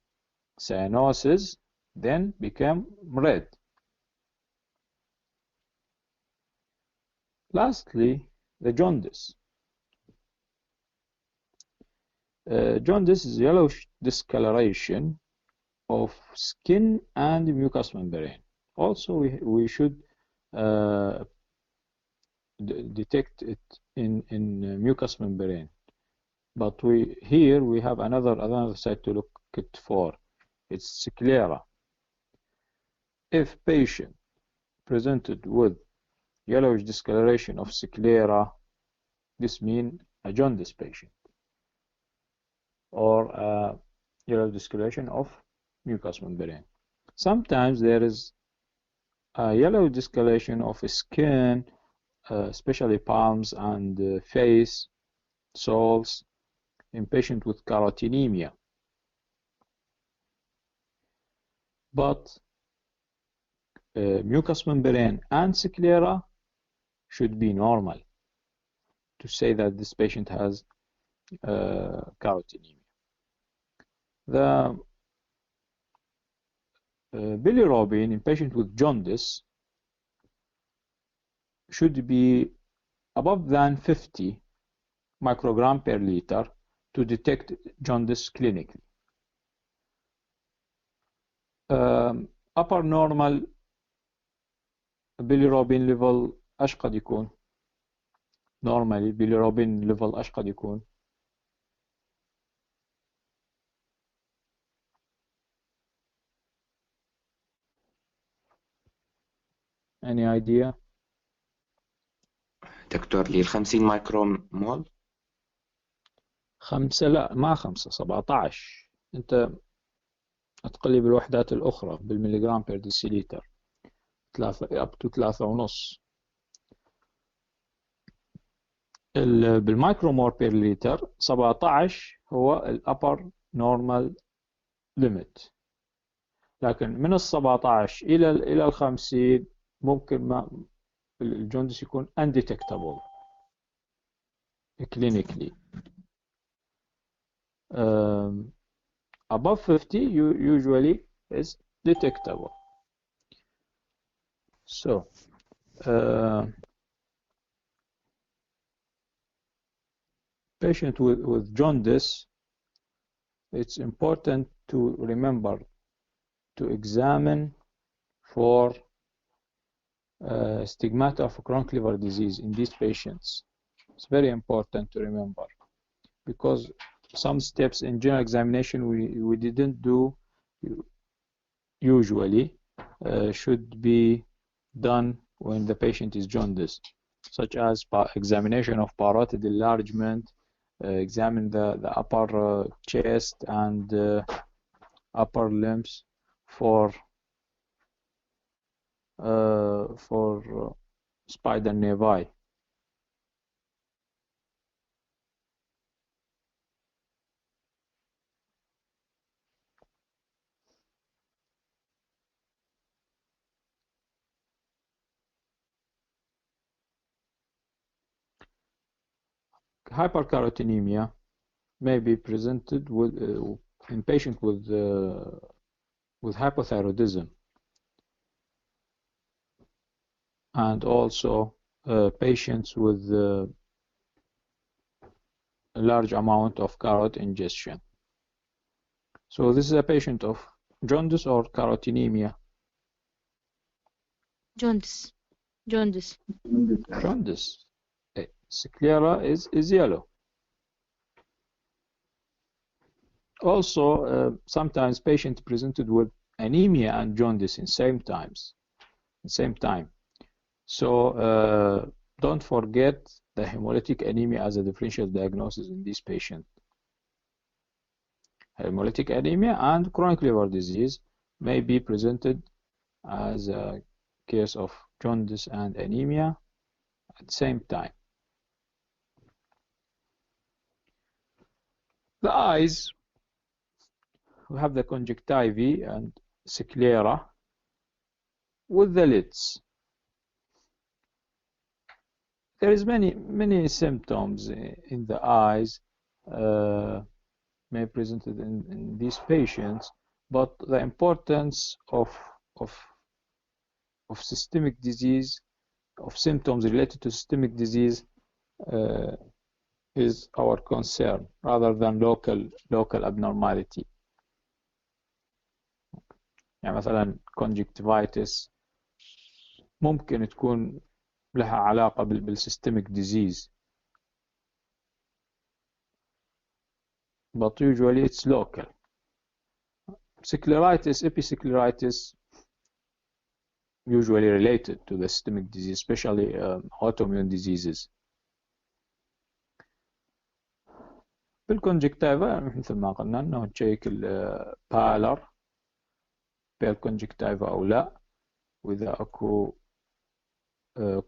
cyanosis, then become red. Lastly, the jaundice. Jaundice is yellowish discoloration of skin and mucous membrane. Also, we should detect it in mucous membrane. but here we have another site to look at for. It's sclera. If patient presented with yellowish discoloration of sclera, this means a jaundice patient, or a yellow discoloration of mucous membrane. Sometimes there is a yellow discoloration of skin, especially palms and face, soles, in patient with carotenemia. But mucous membrane and sclera should be normal to say that this patient has carotenemia. The bilirubin in patient with jaundice should be above than 50 microgram per liter to detect jaundice clinically. upper normal bilirubin level ايش قد يكون؟ normally bilirubin level ايش قد يكون؟ any idea؟ دكتور لي 50 مايكرو مول. 5 لا ما 5 17 انت هتقلي بالوحدات الاخرى بالمليغرام بير ديسيليتر 3 up to 3 ونص. بالمايكرومور بير لتر 17 هو الابر نورمال ليميت، لكن من ال 17 الى ال 50 ممكن ما الجوندس يكون undetectable clinically. Above 50 usually is detectable. So patient with jaundice, it's important to remember to examine for stigmata of chronic liver disease in these patients. It's very important to remember because some steps in general examination we didn't do usually should be done when the patient is jaundice, such as examination of parotid enlargement, examine the upper chest and upper limbs for spider nevi. Hypercarotenemia may be presented with in patient with hypothyroidism, and also patients with a large amount of carrot ingestion. So this is a patient of jaundice or carotenemia? Jaundice. Jaundice. Jaundice. Sclera is yellow. Also, sometimes patients presented with anemia and jaundice in same time. So don't forget the hemolytic anemia as a differential diagnosis in this patient. Hemolytic anemia and chronic liver disease may be presented as a case of jaundice and anemia at the same time. The eyes, we have the conjunctiva and sclera with the lids. There is many symptoms in the eyes may be presented in these patients, but the importance of systemic disease, of symptoms related to systemic disease is our concern rather than local abnormality. يعني مثلا conjunctivitis ممكن تكون لها علاقة بالسيستميك ديزيز. but usually it's local. Scleritis, episcleritis, usually related to the systemic disease, especially autoimmune diseases. بالconjunctiva مثل ما قلنا انه نشيك البالر بالconjunctiva او لا، واذا اكو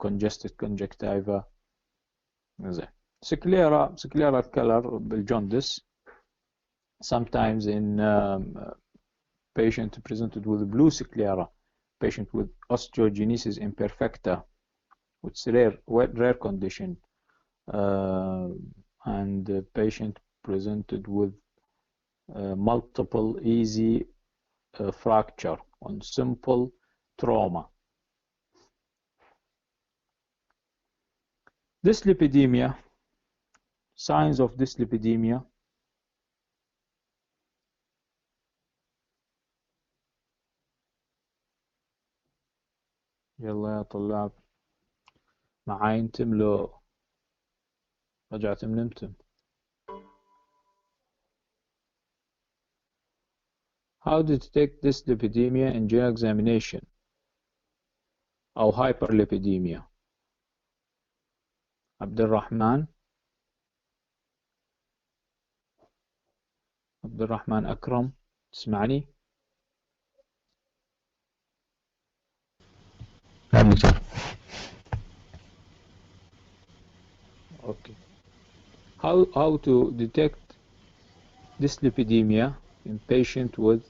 congested conjunctiva. زين. scleral color بالجوندس sometimes in patient presented with blue sclera, patient with osteogenesis imperfecta, which is rare condition, and the patient presented with multiple easy fracture on simple trauma. Dyslipidemia, signs of dyslipidemia. يلا يا طلاب معاي تملوا، رجعتم نمتم. How to detect dyslipidemia in general examination أو hyperlipidemia؟ عبد الرحمن أكرم، تسمعني؟ نعم دكتور. Okay. How to detect dyslipidemia in patient with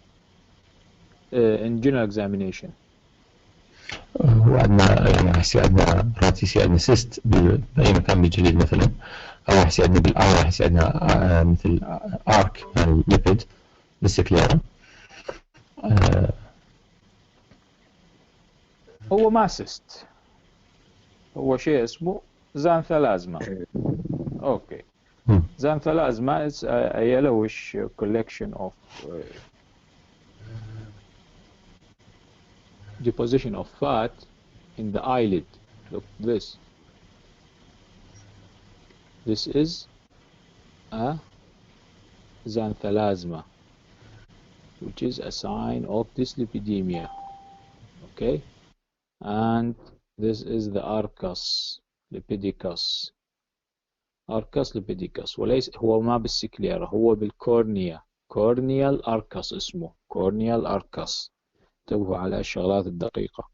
in general examination؟ هو عندنا يعني راح يصير عندنا مرات يصير عندنا سيست بأي مكان بالجلد مثلا، أو راح يصير عندنا بالآر، راح يصير عندنا مثل آرك مال الليبيد بالسكليرا. هو ما سيست، هو شيء اسمه زانثلازما. اوكي. Xanthelasma is a yellowish collection of deposition of fat in the eyelid. Look, this is a xanthelasma, which is a sign of dyslipidemia. Okay, and this is the arcus lipidicus. arcus lipidicus، وليس هو ما بالسكليرا، هو بالكورنيا. corneal arcus اسمه corneal arcus. انتبهوا على الشغلات الدقيقة.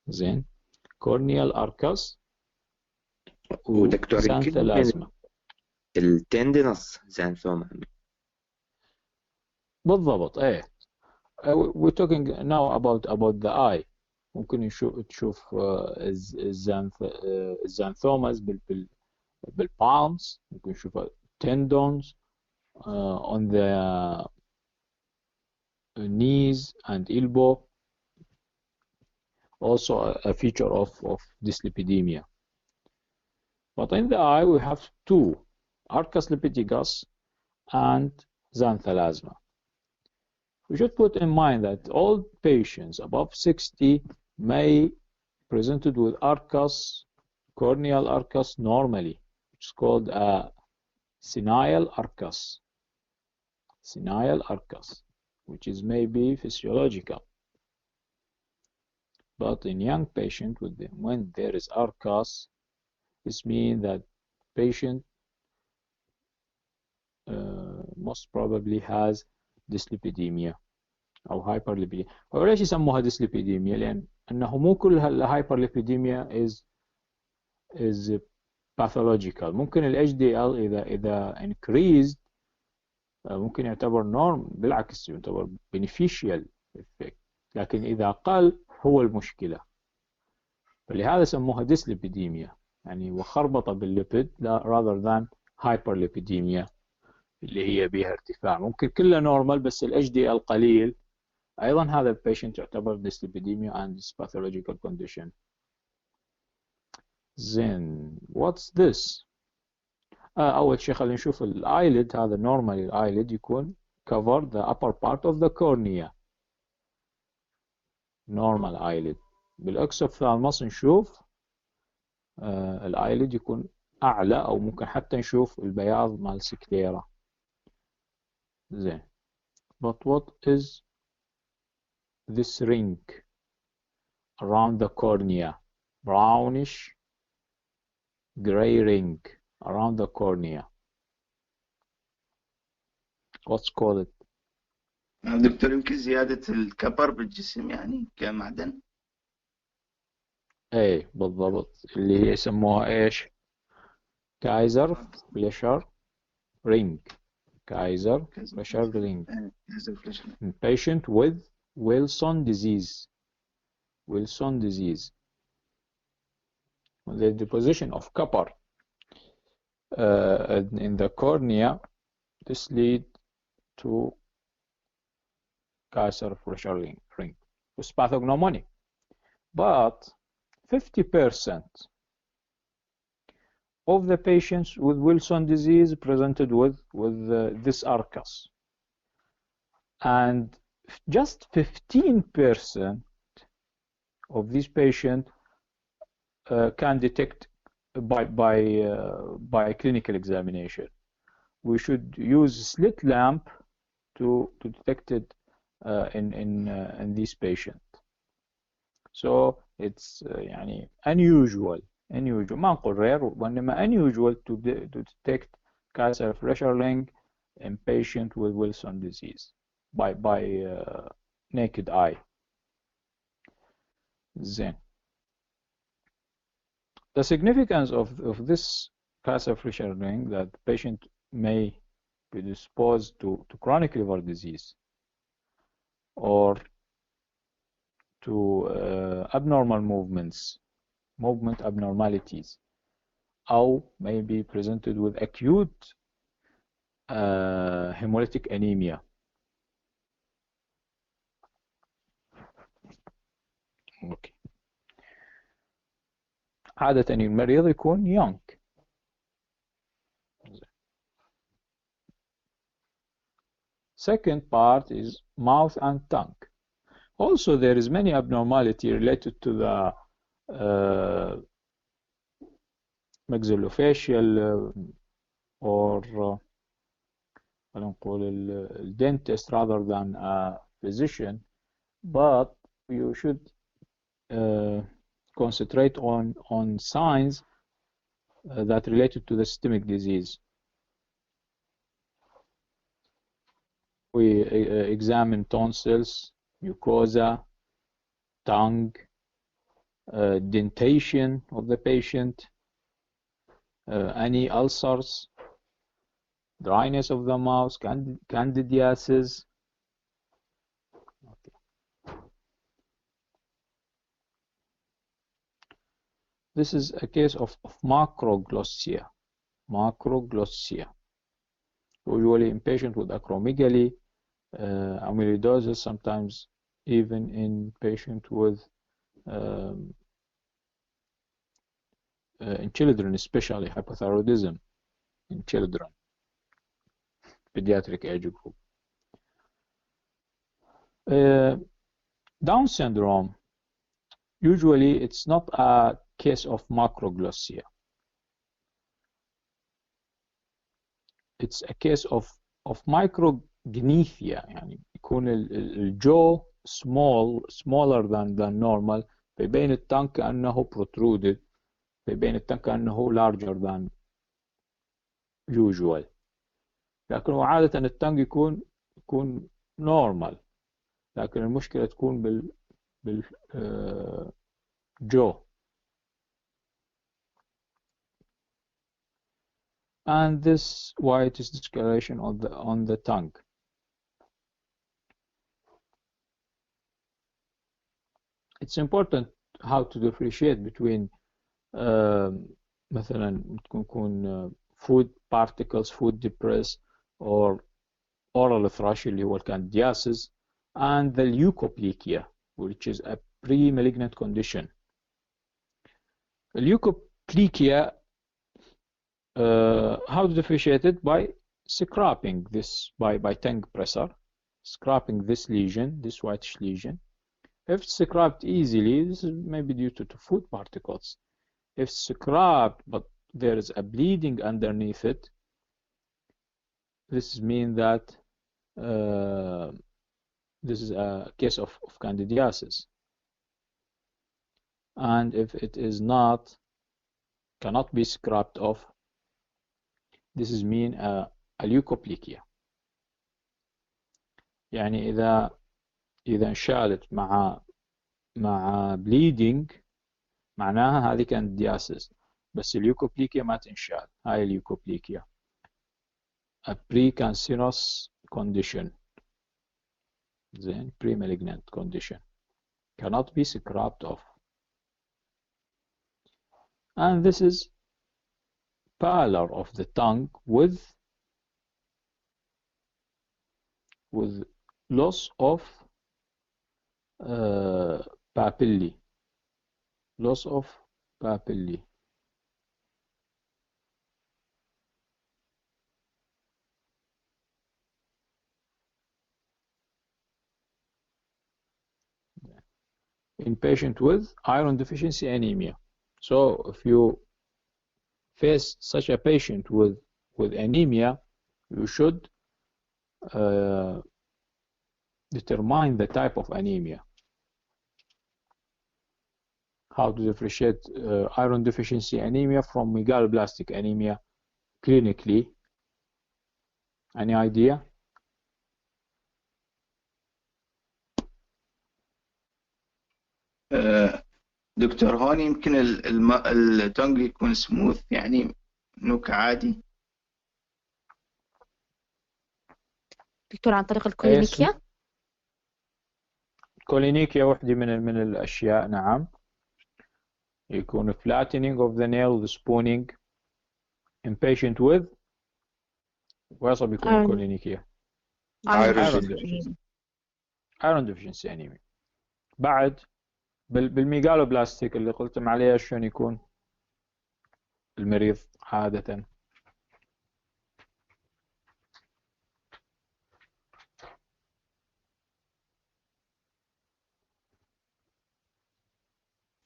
زين. corneal arcus ودكتور وزانثلازما. التندنس زانثوما. بالضبط. ايه. we're talking now about the eye. ممكن تشوف الزانثوماز بالpalms، ممكن نشوف tendons on the knees and elbow. Also a feature of dyslipidemia. But in the eye we have two, arcus lipidicus and xanthelasma. We should put in mind that all patients above 60 may presented with arcus, corneal arcus normally. It's called a senile arcus, which is maybe physiological. But in young patient when there is arcus, this means that patient most probably has dyslipidemia أو hyperlipidemia. وليش يسموها dyslipidemia؟ لأن أنه مو كل الهايبرليبيديميا is pathological. ممكن ال HDL إذا increased ممكن يعتبر norm، بالعكس يعتبر beneficial effect، لكن إذا قل هو المشكلة. فلهذا سموها dyslipidemia، يعني وخربطة بالليبيد rather than hyperlipidemia اللي هي بها ارتفاع. ممكن كله normal بس ال HDL قليل، أيضا هذا البيشنت يعتبر dyslipidemia and this pathological condition. زين. what's this؟ أول شيء خلينا نشوف الeyelid. هذا normally الeyelid يكون cover the upper part of the cornea. normal eyelid. بالأكسوفثالموس نشوف الeyelid يكون أعلى، أو ممكن حتى نشوف البياض مال سكليرا. Then, but what is this ring around the cornea? Brownish gray ring around the cornea. What's called it? دكتور يمكن زيادة الكبر بالجسم يعني كمعدن. ايه بالضبط، اللي هي يسموها ايش؟ كايزر فليشر رينج. كايزر فليشر رينج. In patient with Wilson disease. Wilson disease. The deposition of copper in the cornea, this lead to Kaiser Fleischer ring with pathognomonic. But 50% of the patients with Wilson disease presented with this ARCAS, and just 15% of these patients can detect by clinical examination. We should use slit lamp to detect it in these patients. So it's يعني unusual ما نقول rare وإنما unusual to detect Kaiser Fleischer ring in patient with Wilson disease by naked eye. Then the significance of this Kaiser Fleischer ring, that the patient may be disposed to chronic liver disease or to abnormal movement abnormalities, or may be presented with acute hemolytic anemia. Okay. عادة المريض يكون young. Second part is mouth and tongue. Also, there is many abnormality related to the maxillofacial or نقول dentist rather than a physician, but you should concentrate on signs that related to the systemic disease. We examine tonsils, mucosa, tongue, dentation of the patient, any ulcers, dryness of the mouth, candidiasis. Okay. This is a case of macroglossia. Macroglossia. Usually in patients with acromegaly, amyloidosis, sometimes even in patients with in children, especially hypothyroidism in children, pediatric age group. Down syndrome, usually it's not a case of macroglossia. It's a case of microgneithia. يعني يكون الجو smaller than normal، فيبين التانك كأنه protruded، فيبين التانك كأنه larger than usual. لكن عادة التانك يكون normal، لكن المشكلة تكون بالجو. And this white is discoloration on the tongue. It's important how to differentiate between مثلا تكون food particles, food debris, or oral thrush اللي هو الcandidiasis, and the leukoplakia, which is a pre-malignant condition. Leukoplakia, how to differentiate it? By scraping this, by tongue pressure, scraping this lesion, this whitish lesion. If scraped easily, this is maybe due to food particles. If scraped but there is a bleeding underneath it, this means that this is a case of candidiasis. And if it is not, cannot be scrapped off, this is mean a leukoplakia. يعني إذا انشالت مع bleeding معناها هذه candidiasis، بس الليوكوبليكيا ما تنشال، هاي الليوكوبليكيا a precancerous condition، زين pre-malignant condition cannot be scrapped off. And this is pallor of the tongue with loss of papillae, loss of papillae. In patient with iron deficiency anemia. So if you face such a patient with anemia, you should determine the type of anemia. How to differentiate iron deficiency anemia from megaloblastic anemia clinically? Any idea? دكتور هون يمكن التونج يكون سموث، يعني نوك عادي. دكتور عن طريق الكولينيكيا. كولينيكيا واحدة من الأشياء، نعم. يكون flattening of the nail with spooning in patient with ويصل بيكون كولينيكيا iron deficiency anemia. بعد بالميجالوبلاستيك اللي قلتم عليها شلون يكون المريض عادة؟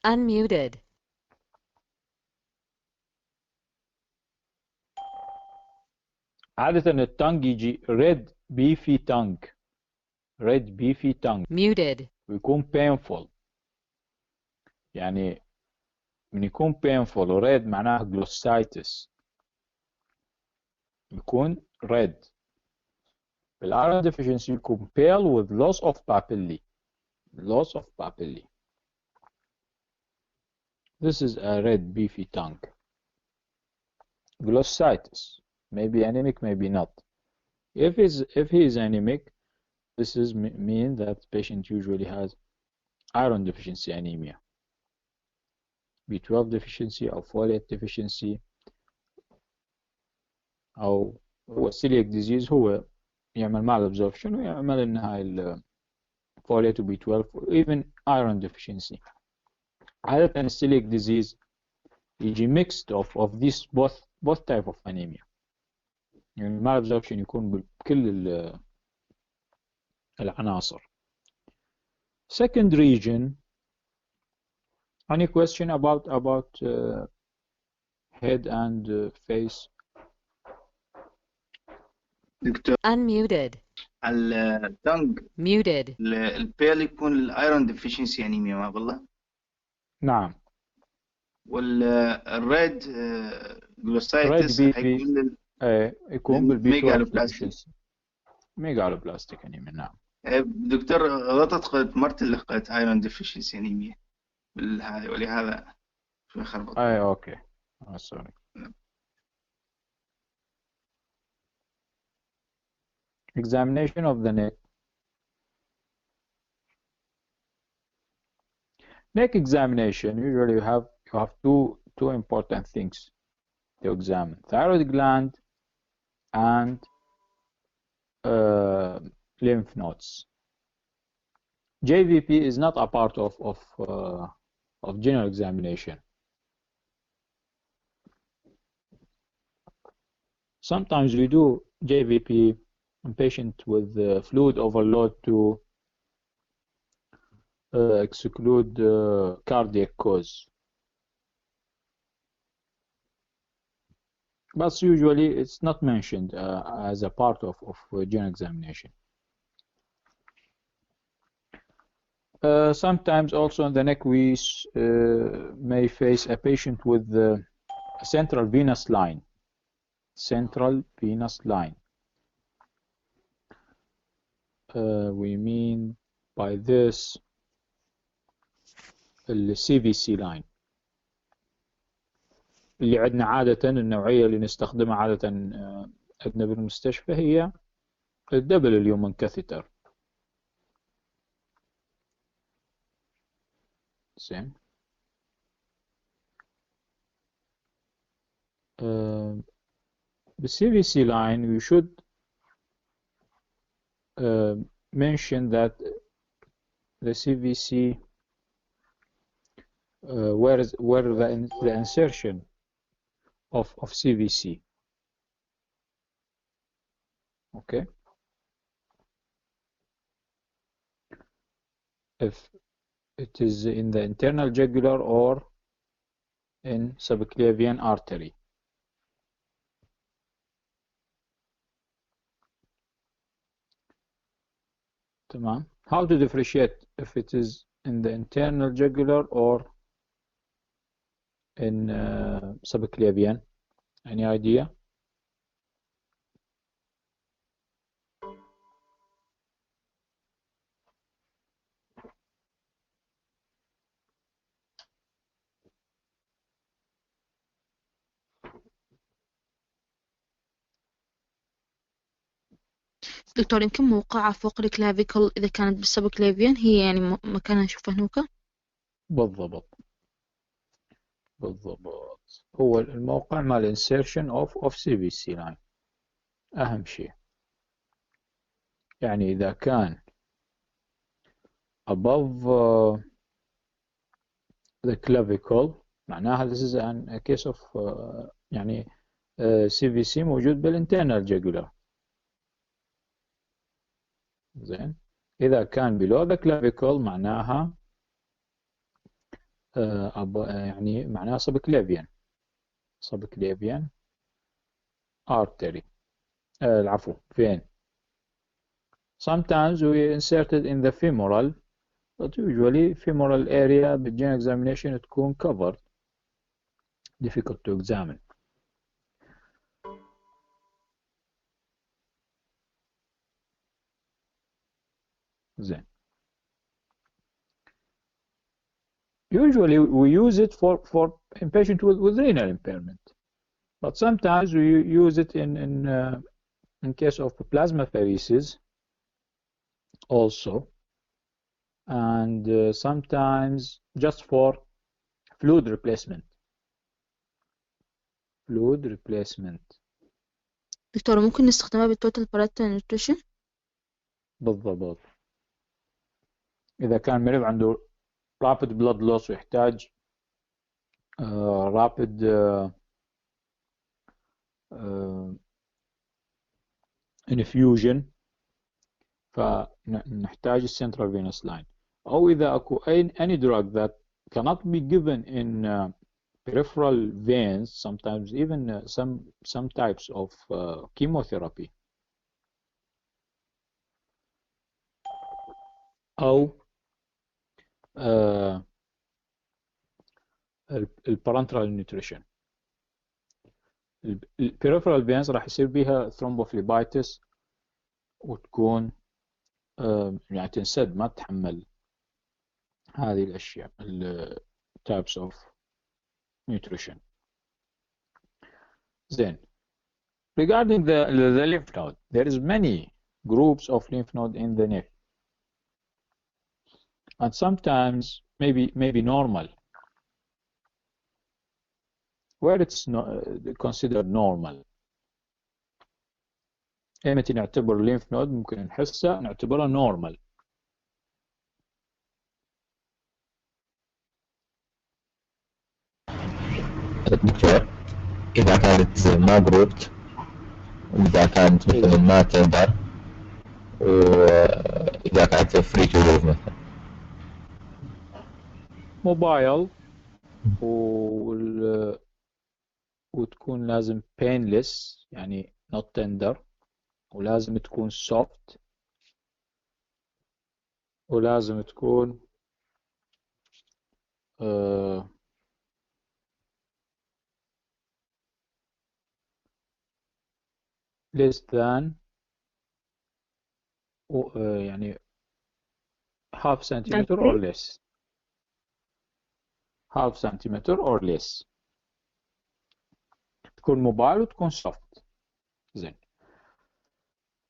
Unmuted. عادة التانج يجي red beefy tongue، red beefy tongue Muted. ويكون painful. يعني من يكون painful و red معناها glossitis، يكون red. بالiron deficiency يكون pale with loss of papillae، loss of papillae. This is a red beefy tongue. Glossitis, maybe anemic, maybe not. If he is anemic, this is mean that patient usually has iron deficiency anemia, B12 deficiency أو folate deficiency أو هو celiac disease، هو يعمل malabsorption ويعمل إن هاي folate و B12 even iron deficiency. عادة celiac disease يجي mixed of these both type of anemia. يعني malabsorption يكون بكل العناصر. Second region. Any question about head and face? دكتور Unmuted. التونج Muted. البيل يكون الايرون ديفيشنسي انيميا ما بالله. نعم. والريد جلوسايتس حيكون يكون بالميجالوبلاستيك، ميجالوبلاستيك انيميا. نعم. دكتور غلطت مرت اللي قلت ايرون ديفيشنسي انيميا بالهذا، ولهذا شوي خربط. اوكي سوري. Examination of the neck. Neck examination, usually you have two important things to examine: thyroid gland and lymph nodes. JVP is not a part of general examination. Sometimes we do JVP in patient with fluid overload to exclude cardiac cause. but usually it's not mentioned as a part of general examination. Sometimes also in the neck we may face a patient with a central venous line. Central venous line. We mean by this the CVC line اللي عندنا عادة النوعية اللي نستخدمها عادة عندنا بالمستشفى هي الدبل اليومن كاثيتر. زين. The CVC line we should mention that the CVC where the insertion of CVC. Okay. If it is in the internal jugular or in subclavian artery. تمام. How to differentiate if it is in the internal jugular or in subclavian? Any idea? دكتور يمكن موقعها فوق الكلافيكل إذا كانت بالسبكليفيان هي يعني مكانها نشوفها هنوكا. بالضبط. هو الموقع مال insertion of CVC line أهم شيء. يعني إذا كان above the clavicle معناها this is a case of يعني CVC موجود بالinternal jugular. زين. إذا كان below the clavicle معناها يعني معناها subclavian artery. العفو vein. Sometimes we insert it in the femoral, but usually femoral area بالجين examination تكون covered, difficult to examine. زين. Usually we use it for in patient with renal impairment, but sometimes we use it in case of plasmapheresis also, and sometimes just for fluid replacement. دكتور ممكن نستخدمها بالتوتال باراتال نيوتريشن؟ بالضبط. إذا كان المريض عنده rapid blood loss ويحتاج rapid infusion فنحتاج السنترال فينوس لاين. أو إذا أكو any drug that cannot be given in peripheral veins, sometimes even some types of chemotherapy أو البارنترال نيوتريشن. البريفرال فينز راح يصير بيها ثرومبوفليبايتس وتكون يعني تنسد ما تتحمل هذه الأشياء types of nutrition. Then regarding the lymph node, there is many groups of lymph node in the neck, and sometimes maybe normal, where it's considered normal. ايمتى نعتبر lymph node ممكن نحسها نعتبرها normal. دكتور إذا كانت ما جروبت وإذا كانت مثلا ما تندر وإذا كانت فري تو موف مثلا موبايل وتكون لازم painless يعني not tender، ولازم تكون soft، ولازم تكون less than يعني half centimeter or less، half centimeter or less، تكون موبايل وتكون soft. زين.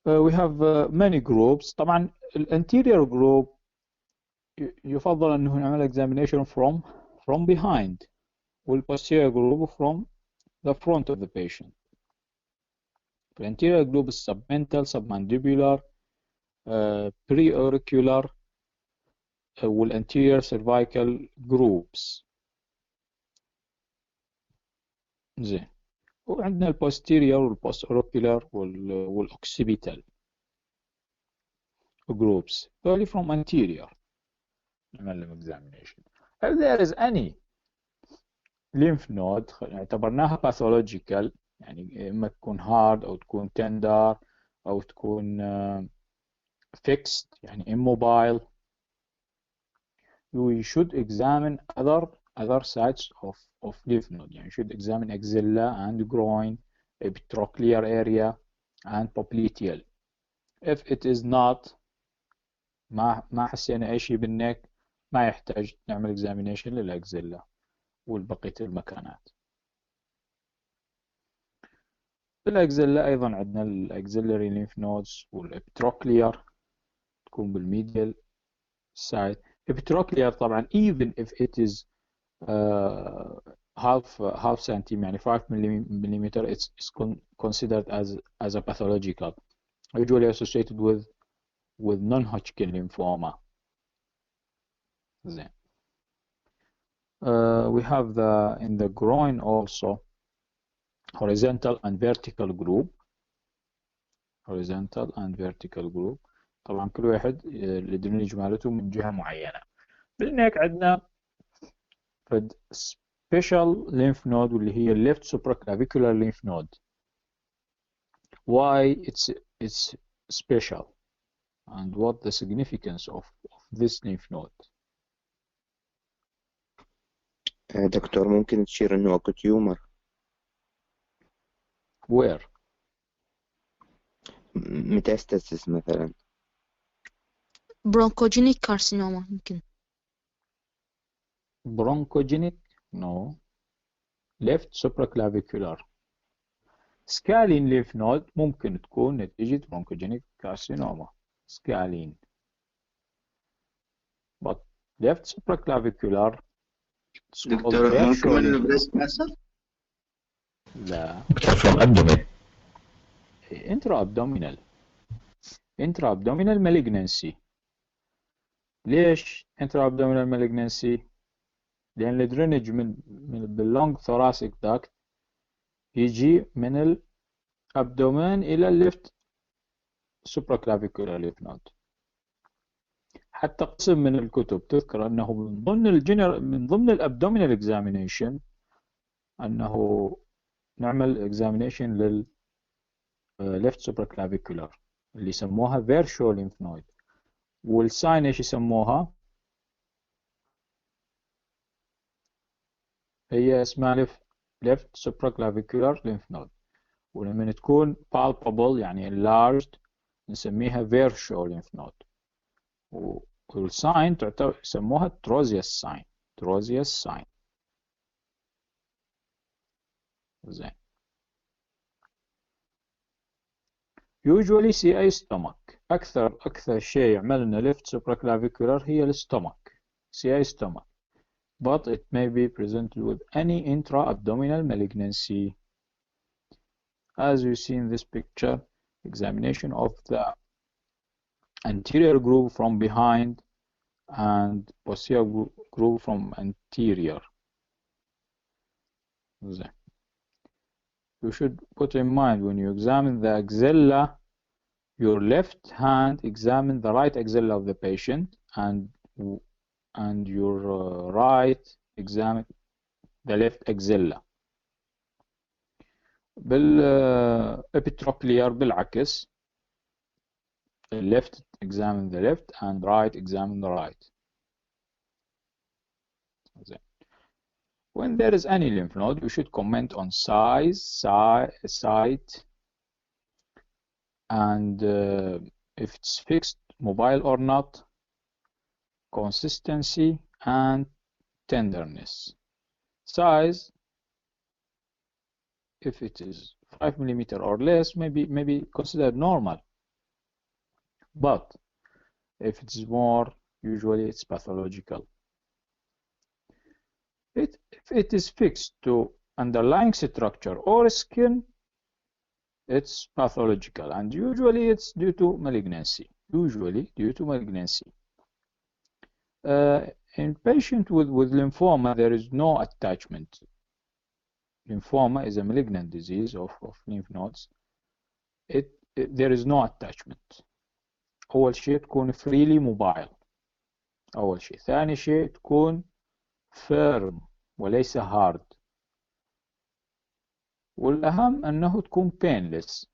we have many groups. طبعا الانتيريور جروب يفضل انه نعمل examination from behind، والposterior group from the front of the patient. الانتيريور جروب submental, submandibular, preauricular والanterior cervical groups. زين. وعندنا البوستيريور والبوست-auricular والoccipital groups. Only from anterior نعمل لهم examination. If there is any lymph node اعتبرناها pathological، يعني إما تكون hard أو تكون tender أو تكون fixed يعني immobile، we should examine other sites of lymph node. يعني should examine axilla and groin, epitrochlear area and popliteal. If it is not ما حسينا أي شيء بالنك، ما يحتاج نعمل examination للأكزيلا والبقية المكانات. بالأكزيلا أيضا عندنا الأكزيلري lymph nodes والإبتروكلير تكون بالميديال side. Epitrochlear طبعا even if it is half centimeter يعني 5 millimeter, it's considered as a pathological, usually associated with non-Hodgkin lymphoma. Then we have in the groin also horizontal and vertical group. horizontal and vertical group طبعا كل واحد الدرينج مالته من جهة معينة. بالنك عندنا special lymph node واللي هي left supraclavicular lymph node. Why it's special and what the significance of this lymph node? دكتور ممكن تشير انه اكو تيومر؟ Where? ميتاستاسيس مثلا. bronchogenic carcinoma يمكن. Bronchogenic? No. Left supraclavicular. Scalene lymph node ممكن تكون نتيجة bronchogenic carcinoma. Scalene. But left supraclavicular. دكتور ممكن من البريست كانسر؟ لا. from abdomen. intra-abdominal malignancy. ليش intra-abdominal malignancy؟ لأن الدرينج من باللونج thoracic duct يجي من الأبدومين إلى الليفت supraclavicular lymph node. حتى قسم من الكتب تذكر أنه من ضمن الأبدومينال examination أنه نعمل examination لل left supraclavicular اللي يسموها virtual lymph node. والساين ايش يسموها؟ هي اسمها left supraclavicular lymph node. ولما تكون palpable يعني enlarged نسميها virtual lymph node. والساين تعتبر يسموها Trozius sign. Trozius sign. زين. usually CA stomach. أكثر شيء يعمل لنا left supraclavicular هي الستومك. CA stomach. But it may be presented with any intra-abdominal malignancy. As you see in this picture, examination of the anterior groove from behind and posterior groove from anterior. You should put in mind when you examine the axilla, your left hand examine the right axilla of the patient, and your right examine the left axilla. بالابيتروكلير بالعكس. left examine the left and right examine the right. When there is any lymph node, you should comment on size, site, and if it's fixed, mobile or not, consistency, and tenderness. Size, if it is 5 millimeter or less, maybe considered normal. But if it is more, usually it's pathological. If it is fixed to underlying structure or skin, it's pathological, and usually it's due to malignancy. In patient with lymphoma, there is no attachment. Lymphoma is a malignant disease of lymph nodes. There is no attachment. أول شيء تكون freely mobile. أول شيء. ثاني شيء تكون firm وليس hard. والأهم أنه تكون painless.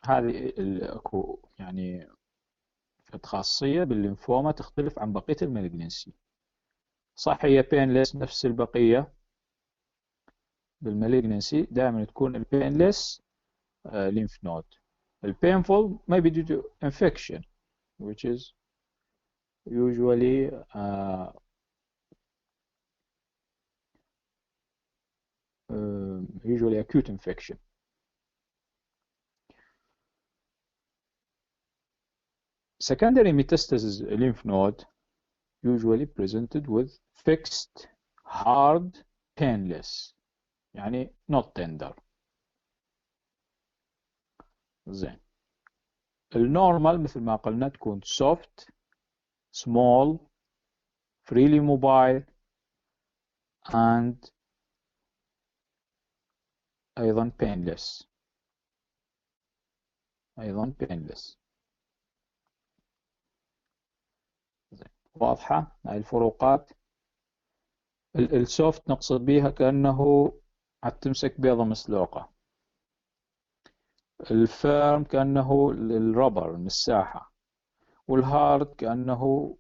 هذه يعني خاصية بالليمفوما تختلف عن بقية المالجنسي. صح هي painless نفس البقية. بالمالجنسي دائما تكون البينلess lymph node. Painful maybe due to infection, which is usually acute infection. Secondary metastasis lymph node usually presented with fixed, hard, painless, يعني not tender. زين. النورمال مثل ما قلنا تكون soft, small, freely mobile, and أيضا painless. زين. واضحة هاي الفروقات. السوفت نقصد بها كأنه تمسك بيضة مسلوقة. الفيرم كأنه الربر المساحة. والهارد كأنه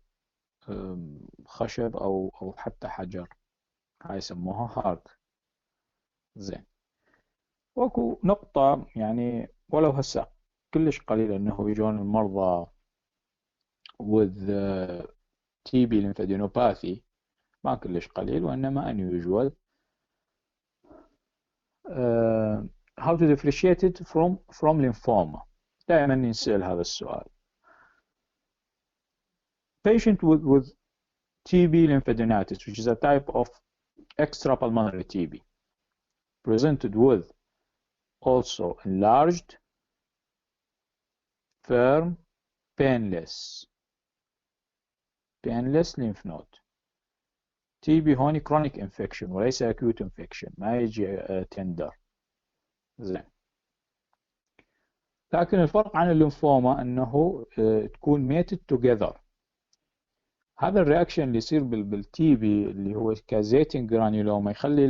خشب أو حتى حجر. هاي يسموها هارد. زين. واكو نقطة يعني ولو هسه كلش قليل أنه يجون المرضى with TB lymphadenopathy، ما كلش قليل وإنما unusual. How to differentiate it from lymphoma؟ دائما نسأل هذا السؤال. Patient with TB lymphadenitis, which is a type of extrapulmonary TB, presented with also enlarged, firm, painless lymph node. TB هون chronic infection وليس acute infection، ما يجي tender. زين. لكن الفرق عن الليمفوما انه تكون mated together. هذا الرياكشن اللي يصير بالتي بي اللي هو كازيتنج جرانيولوما يخلي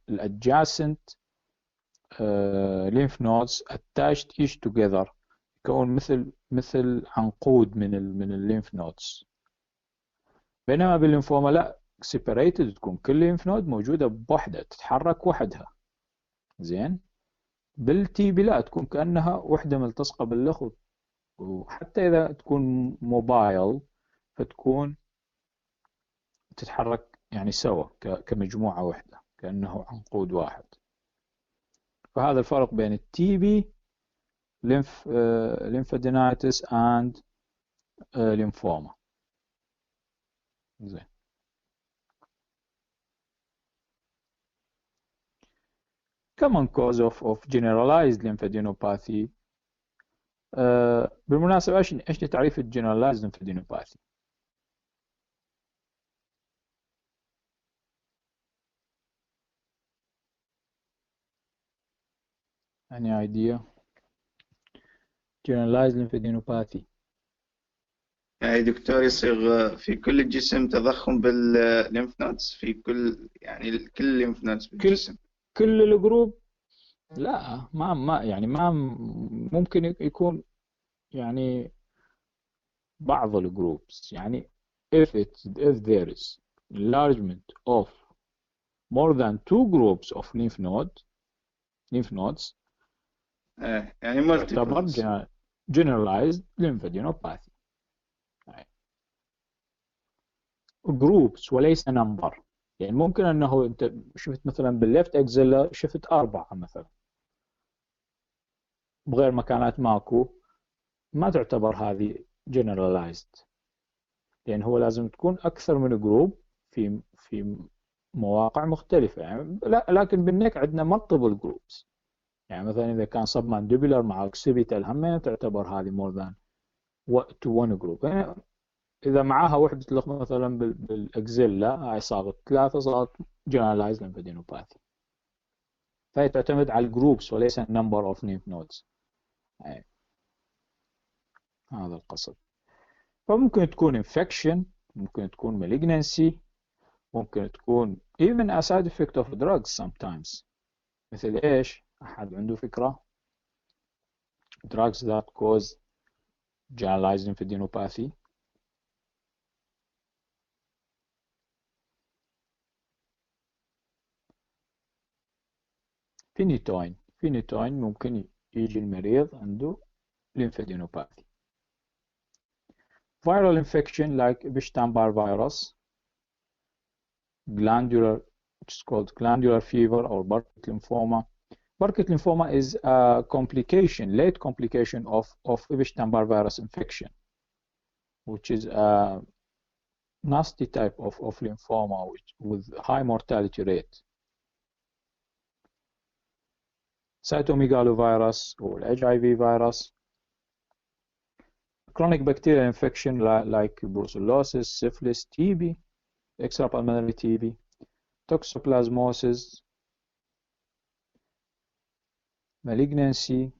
الادجاسنت lymph nodes attached each together، يكون مثل عنقود من الليمف نودز. بينما بالليمفوما لا، separated، تكون كل lymph node موجودة بوحدة تتحرك وحدها. زين. بالتي بي لا، تكون كأنها وحدة ملتصقة بالأخر، وحتى إذا تكون موبايل فتكون تتحرك يعني سوا كمجموعة واحدة كأنه عنقود واحد. فهذا الفرق بين التي بي lymphadenitis and lymphoma. زين. common cause of generalized lymphadenopathy. بالمناسبة ايش تعريف generalized lymphadenopathy؟ Any idea? Generalized lymphadenopathy. يعني دكتور يصير في كل الجسم تضخم بالليمف نودز، في كل يعني كل الليمف نودز بالجسم. كل الجروب لا، ما يعني ما ممكن يكون يعني بعض الجروبس. يعني if there is enlargement of more than 2 groups of lymph nodes يعني تعتبر multiples. generalized lymphadenopathy. جروبس وليس نمبر. يعني ممكن انه انت شفت مثلا بالليفت اكزيلا شفت 4 مثلا بغير مكانات ماكو، ما تعتبر هذه generalized، لان هو لازم تكون اكثر من جروب في مواقع مختلفة. يعني لكن بالنك عندنا multiple groups. يعني مثلا اذا كان submandibular مع occipital همين تعتبر هذه more than to one group. يعني إذا معاها وحدة لخبطة مثلا بالأكزيلا هاي صارت 3 صارت generalized lymphadenopathy. فهي تعتمد على الجروبس وليس number of lymph nodes. هذا القصد. فممكن تكون infection، ممكن تكون malignancy، ممكن تكون even a side effect of drugs sometimes. مثل إيش؟ أحد عنده فكرة؟ drugs that cause generalized lymphadenopathy. فينيتوين ممكن يجي المريض عنده lymphadenopathy. Viral infection like Epstein-Barr virus, it's called glandular fever or Burkitt lymphoma. Burkitt lymphoma is a late complication of Epstein-Barr virus infection, which is a nasty type of lymphoma with high mortality rate. Cytomegalovirus or HIV virus. Chronic bacterial infection like brucellosis, syphilis, TB, extrapulmonary TB, toxoplasmosis, malignancy,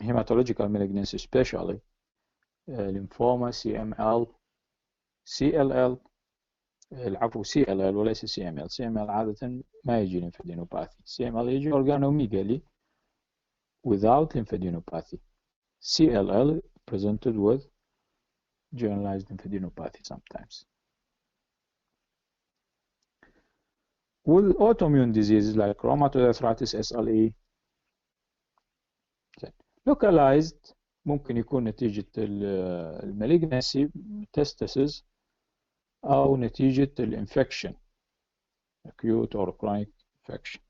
hematological malignancy especially, lymphoma, CLL العفو CLL وليس CML. CML عادة ما يجي lymphadenopathy. CML يجي organomegaly without lymphadenopathy. CLL presented with generalized lymphadenopathy sometimes. With autoimmune diseases like rheumatoid arthritis SLE, localized ممكن يكون نتيجة المالجنسي metastasis أو نتيجة الانفكشن acute or chronic infection.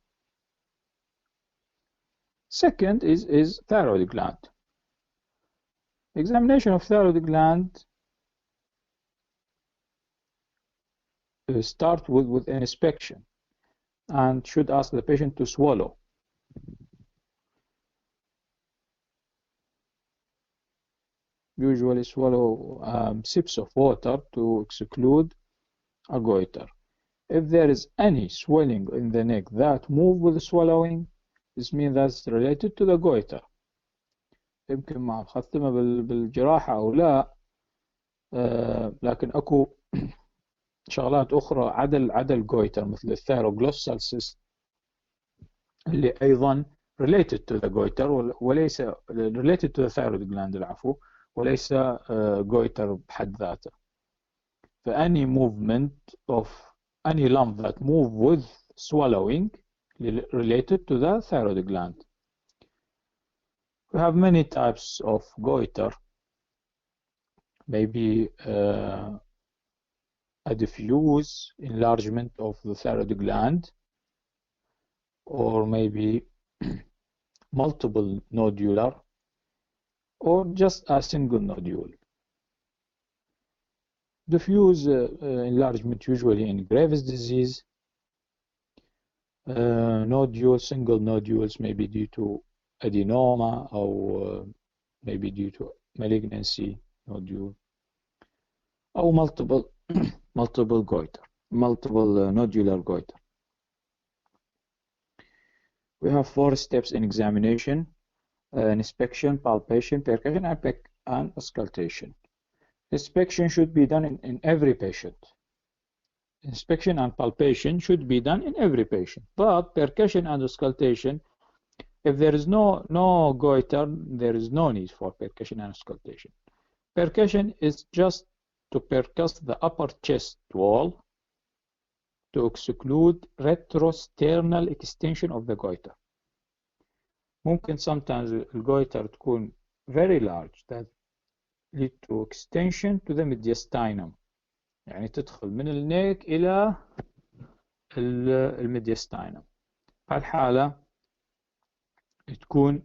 Second is thyroid gland. Examination of thyroid gland start with an inspection and should ask the patient to swallow. Usually swallow sips of water to exclude a goiter. If there is any swelling in the neck that move with swallowing, this means that's related to the goiter. يمكن ما أخذتها بالجراحة أو لا، لكن أكو شغلات أخرى عدل goiter مثل الثيروغلوسال cyst اللي أيضا related to the goiter وليس related to the thyroid gland العفو وليس goiter بحد ذاته. فأني movement of any lump that move with swallowing related to the thyroid gland. We have many types of goiter. Maybe a diffuse enlargement of the thyroid gland, or maybe multiple nodular, or just a single nodule. Diffuse enlargement usually in Graves' disease. Single nodules may be due to adenoma or maybe due to malignancy nodule, or multiple goiter, multiple nodular goiter. We have 4 steps in examination: inspection, palpation, percussion, and auscultation. Inspection should be done in every patient. inspection and palpation should be done in every patient, but percussion and auscultation, if there is no goiter, there is no need for percussion and auscultation. Percussion is just to percuss the upper chest wall to exclude retrosternal extension of the goiter. ممكن sometimes الgoiter تكون very large that lead to extension to the mediastinum، يعني تدخل من النيك إلى الميدياستاينم. هالحالة تكون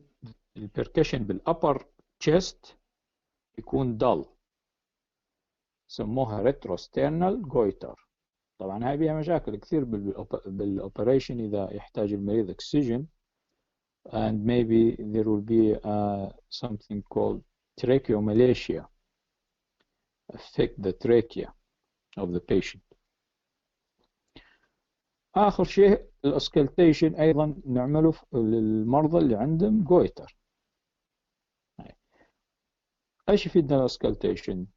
البركشن بالupper chest يكون dull، سموها retrosternal goiter. طبعا هاي بيها مشاكل كثير بالoperation إذا يحتاج المريض oxygen، and maybe there will be something called tracheomalacia affect the trachea of the patient. آخر شيء الأسكلتيشن أيضا نعمله للمرضى اللي عندهم جويتر. إيش يفيدنا الأسكلتيشن؟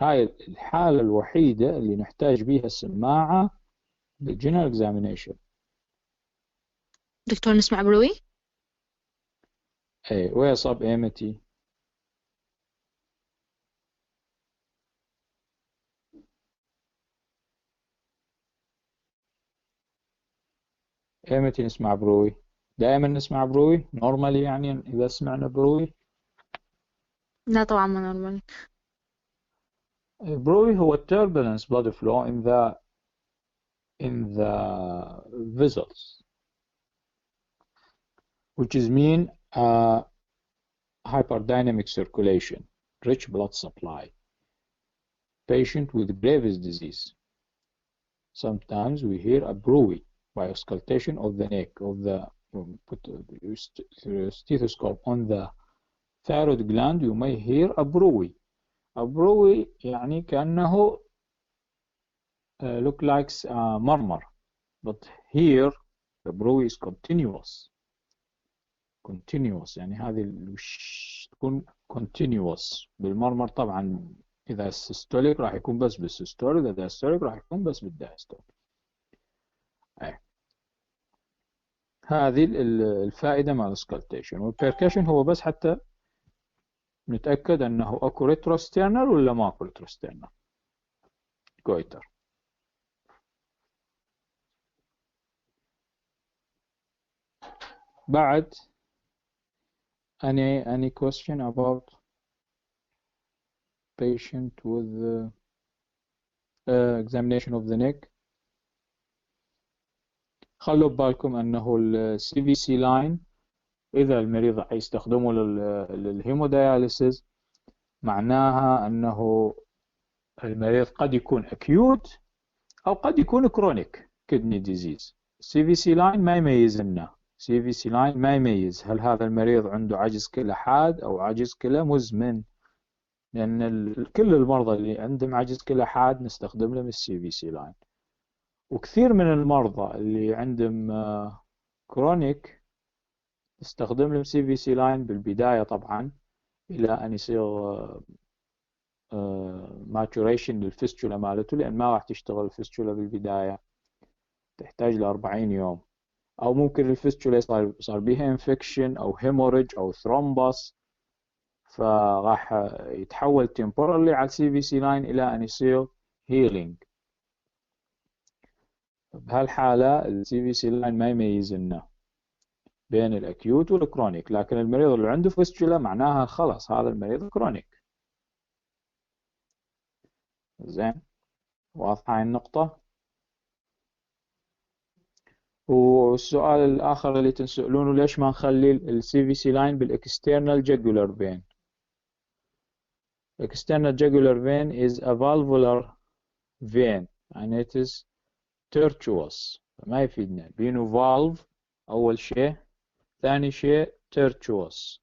هاي الحالة الوحيدة اللي نحتاج بيها السماعة بالجنرال examination. دكتور نسمع بروي؟ إيه، ويا صاب إيمتي؟ إيمتى نسمع بروي؟ دائما نسمع بروي؟ نورمالي يعني إذا سمعنا بروي؟ لا طبعا ما نورمال. بروي هو turbulence blood flow in the vessels, which is mean hyperdynamic circulation, rich blood supply. Patient with Graves' disease. Sometimes we hear a bruit by auscultation of the neck of the put stethoscope on the thyroid gland. You may hear a bruit. A bruit يعني كأنه look like murmur, but here the bruit is continuous. يعني هذه تكون continuous. بالمرمر طبعا إذا systolic راح يكون بس بالsystolic، إذا diastolic راح يكون بس بالdiastolic. هذه الفائدة مع الاسكالتيشن. والبيركشن هو بس حتى نتأكد أنه أكو ريتروسترنال ولا ما أكو ريتروسترنال جويتر. بعد any question about patient with examination of the neck؟ خلوا ببالكم أنه ال CVC line إذا المريض يستخدمه للهيمودياليسيس معناها أنه المريض قد يكون acute أو قد يكون chronic kidney disease. CVC line ما يميز لنا، CVC line ما يميز هل هذا المريض عنده عجز كلى حاد أو عجز كلى مزمن، لأن كل المرضى اللي عندهم عجز كلى حاد نستخدم لهم CVC line. وكثير من المرضى اللي عندهم كرونيك نستخدم لهم CVC line بالبداية طبعا إلى أن يصير maturation للفستولا مالته، لأن ما راح تشتغل الفستولا بالبداية، تحتاج ل40 يوم، أو ممكن الفستولا صار بيها infection أو hemorrhage أو thrombus، فراح يتحول temporarily على CVC line إلى أن يصير healing. بهالحالة ال CVC line ما يميز لنا بين الأكيوت والكرونيك، لكن المريض اللي عنده فستولا معناها خلاص هذا المريض كرونيك. زين، واضحة هاي النقطة؟ والسؤال الآخر اللي تسألونه ليش ما نخلي ال CVC line بالexternal jugular vein؟ external jugular vein is a valvular vein and it is tortuous، فما يفيدنا بينه valve أول شيء، ثاني شيء tortuous،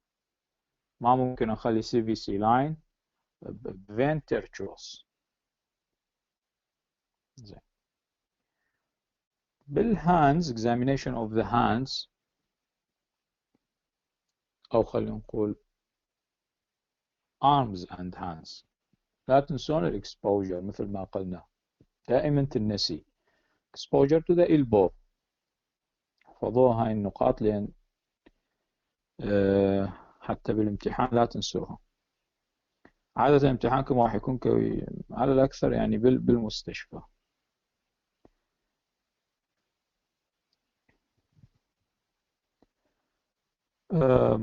ما ممكن أخلي CVC line vein tortuous. زين، بالhands examination of the hands، أو خلينا نقول arms and hands. لا تنسون الاكسبوجر مثل ما قلنا دائما تنسي exposure to the elbow. احفظوها هاي النقاط لأن حتى بالامتحان لا تنسوها. عادة امتحانكم راح يكون على الأكثر يعني بالمستشفى.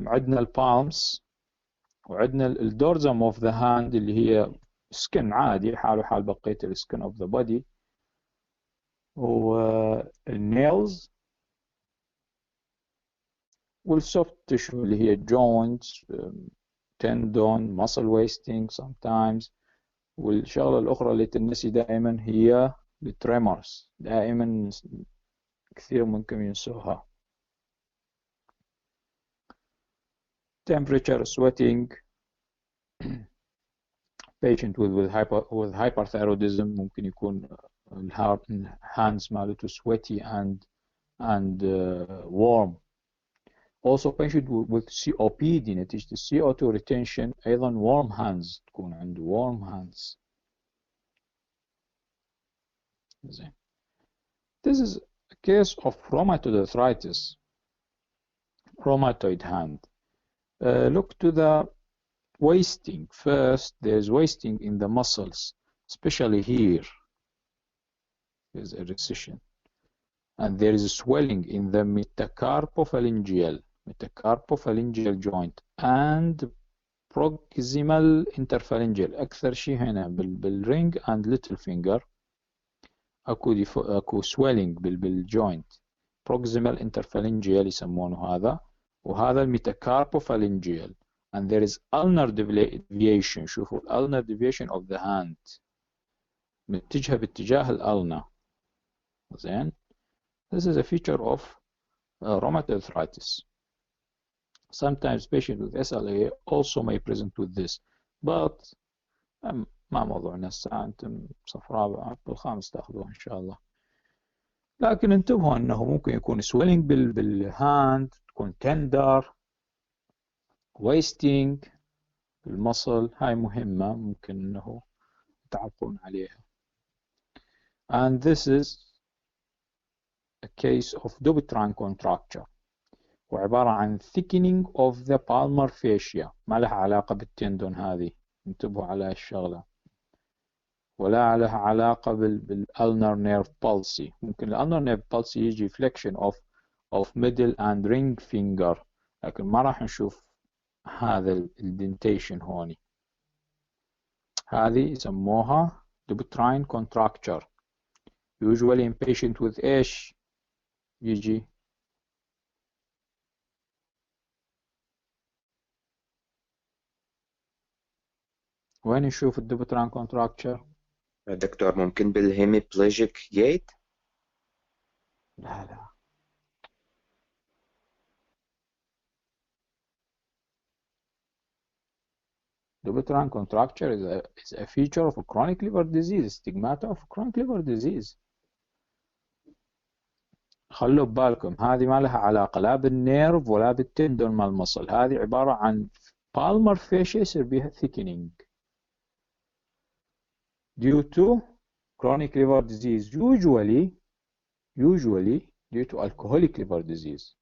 عندنا البالمز وعندنا الدورزم اوف ذا هاند اللي هي سكن عادي حاله حال بقية السكن اوف ذا بودي، والنيلز والسوفت تيشو اللي هي joints tendon muscle wasting sometimes. والشغلة الأخرى اللي تنسي دائما هي التريمرز، دائما كثير منكم ينسوها. temperature, sweating, patient with hyperthyroidism ممكن يكون hands مالته sweaty and warm. Also patient with COPD نتيجة CO2 retention أيضا warm hands تكون عنده warm hands. زين. This is a case of rheumatoid arthritis, rheumatoid hand. Look to the wasting first. There's wasting in the muscles, especially here. There's a recession, and there is a swelling in the metacarpophalangeal joint and proximal interphalangeal. أكثر شيء هنا بالring and little finger أكو swelling بالjoint. proximal interphalangeal يسمونه هذا، وهذا الميتاكاربوفالنجيال. and there is ulnar deviation. شوفوا ulnar deviation of the hand متجهة باتجاه الألنا. زين. This is a feature of rheumatoid arthritis. Sometimes patients with SLA also may present with this, but ما موضوعنا الساعة، أنتم صف رابع بالخامس تأخذوه إن شاء الله. لكن انتبهوا أنه ممكن يكون swelling بالهاند، تكون tender، wasting المصل. هاي مهمة ممكن أنه تعرفون عليها. And this is a case of Dupuytren contracture، وعبارة عن thickening of the palmar fascia، ما لها علاقة بالتندون هذه، انتبهوا على الشغلة، ولا لها علاقة بالulnar nerve palsy. ممكن الulnar nerve palsy يجي flexion of middle and ring finger، لكن ما راح نشوف هذا الدنتيشن هوني. هذه يسموها Dupuytren contracture. usually in patient with إيش يجي وين نشوف الدوبوتران كونتراكتشر؟ دكتور ممكن بالهيميبليجيك جيت؟ لا Dupuytren contracture is a feature of a chronic liver disease, stigmata of chronic liver disease. خلوا ببالكم هذه ما لها علاقة لا بالنيرف ولا بالتندون مال المصل، هذه عبارة عن palmar fascia يصير بها thickening due to chronic liver disease, usually due to alcoholic liver disease.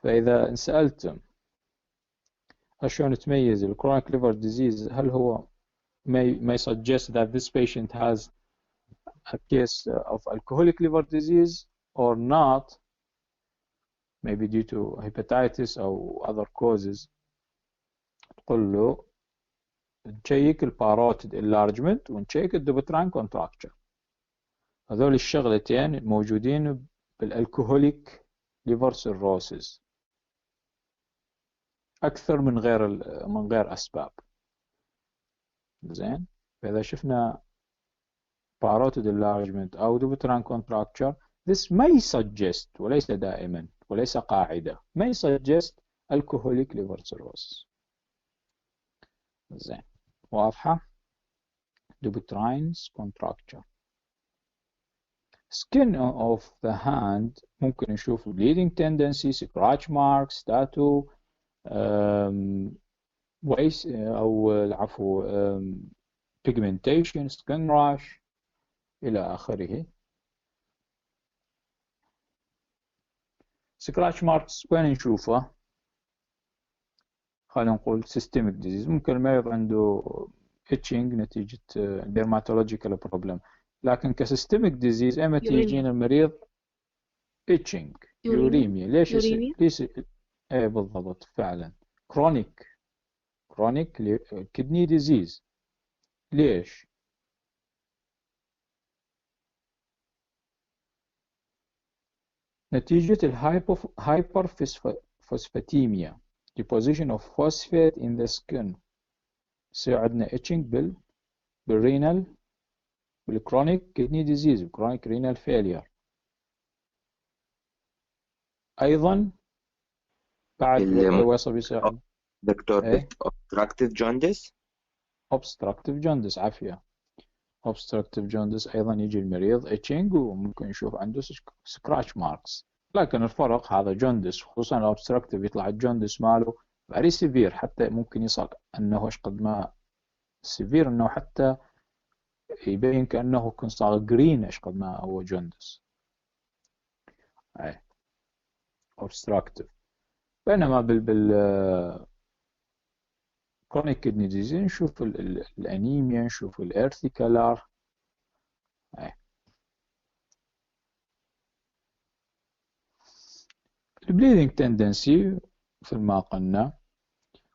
فإذا انسألتم شلون تميز الكرونيك liver disease، هل هو may suggest that this patient has a case of alcoholic liver disease or not, maybe due to hepatitis or other causes، تقول له نشيك الباروتيد enlargement ونشيك الدوبوتران contracture. هذول الشغلتين موجودين بالالكوهوليك liver cirrhosis أكثر من غير أسباب. زين. فإذا شفنا parotid enlargement أو Dupuytren contracture، this may suggest وليس دائما وليس قاعدة، may suggest alcoholic liver cirrhosis. زين. واضحة؟ Dupuytren's contracture. Skin of the hand ممكن نشوف bleeding tendency، scratch marks، tattoo، ويس أو العفو pigmentation skin rash إلى آخره. scratch marks وين نشوفه؟ خلينا نقول systemic disease، ممكن المريض عنده itching نتيجة dermatological problem، لكن كسيستميك disease اما تيجينا المريض itching يوريميا. ليش ايه بالضبط فعلا chronic kidney disease. ليش؟ نتيجة الهايبرفوسفاتيميا deposition of phosphate in the skin، يصير عندنا itching بالرينال بالchronic kidney disease chronic renal failure. أيضا بعد وصل يصير دكتور obstructive jaundice. obstructive jaundice عافية. obstructive jaundice أيضا يجي المريض itching وممكن يشوف عنده scratch marks، لكن الفرق هذا jaundice خصوصا obstructive يطلع الجوندس ماله very severe، حتى ممكن يصل أنه إيش قد ما severe أنه حتى يبين كأنه كان صار green إيش قد ما هو jaundice. obstructive. بينما chronic kidney disease نشوف الأنيميا، نشوف الإرثي كلار. البليدنج تندنسي مثل ما قلنا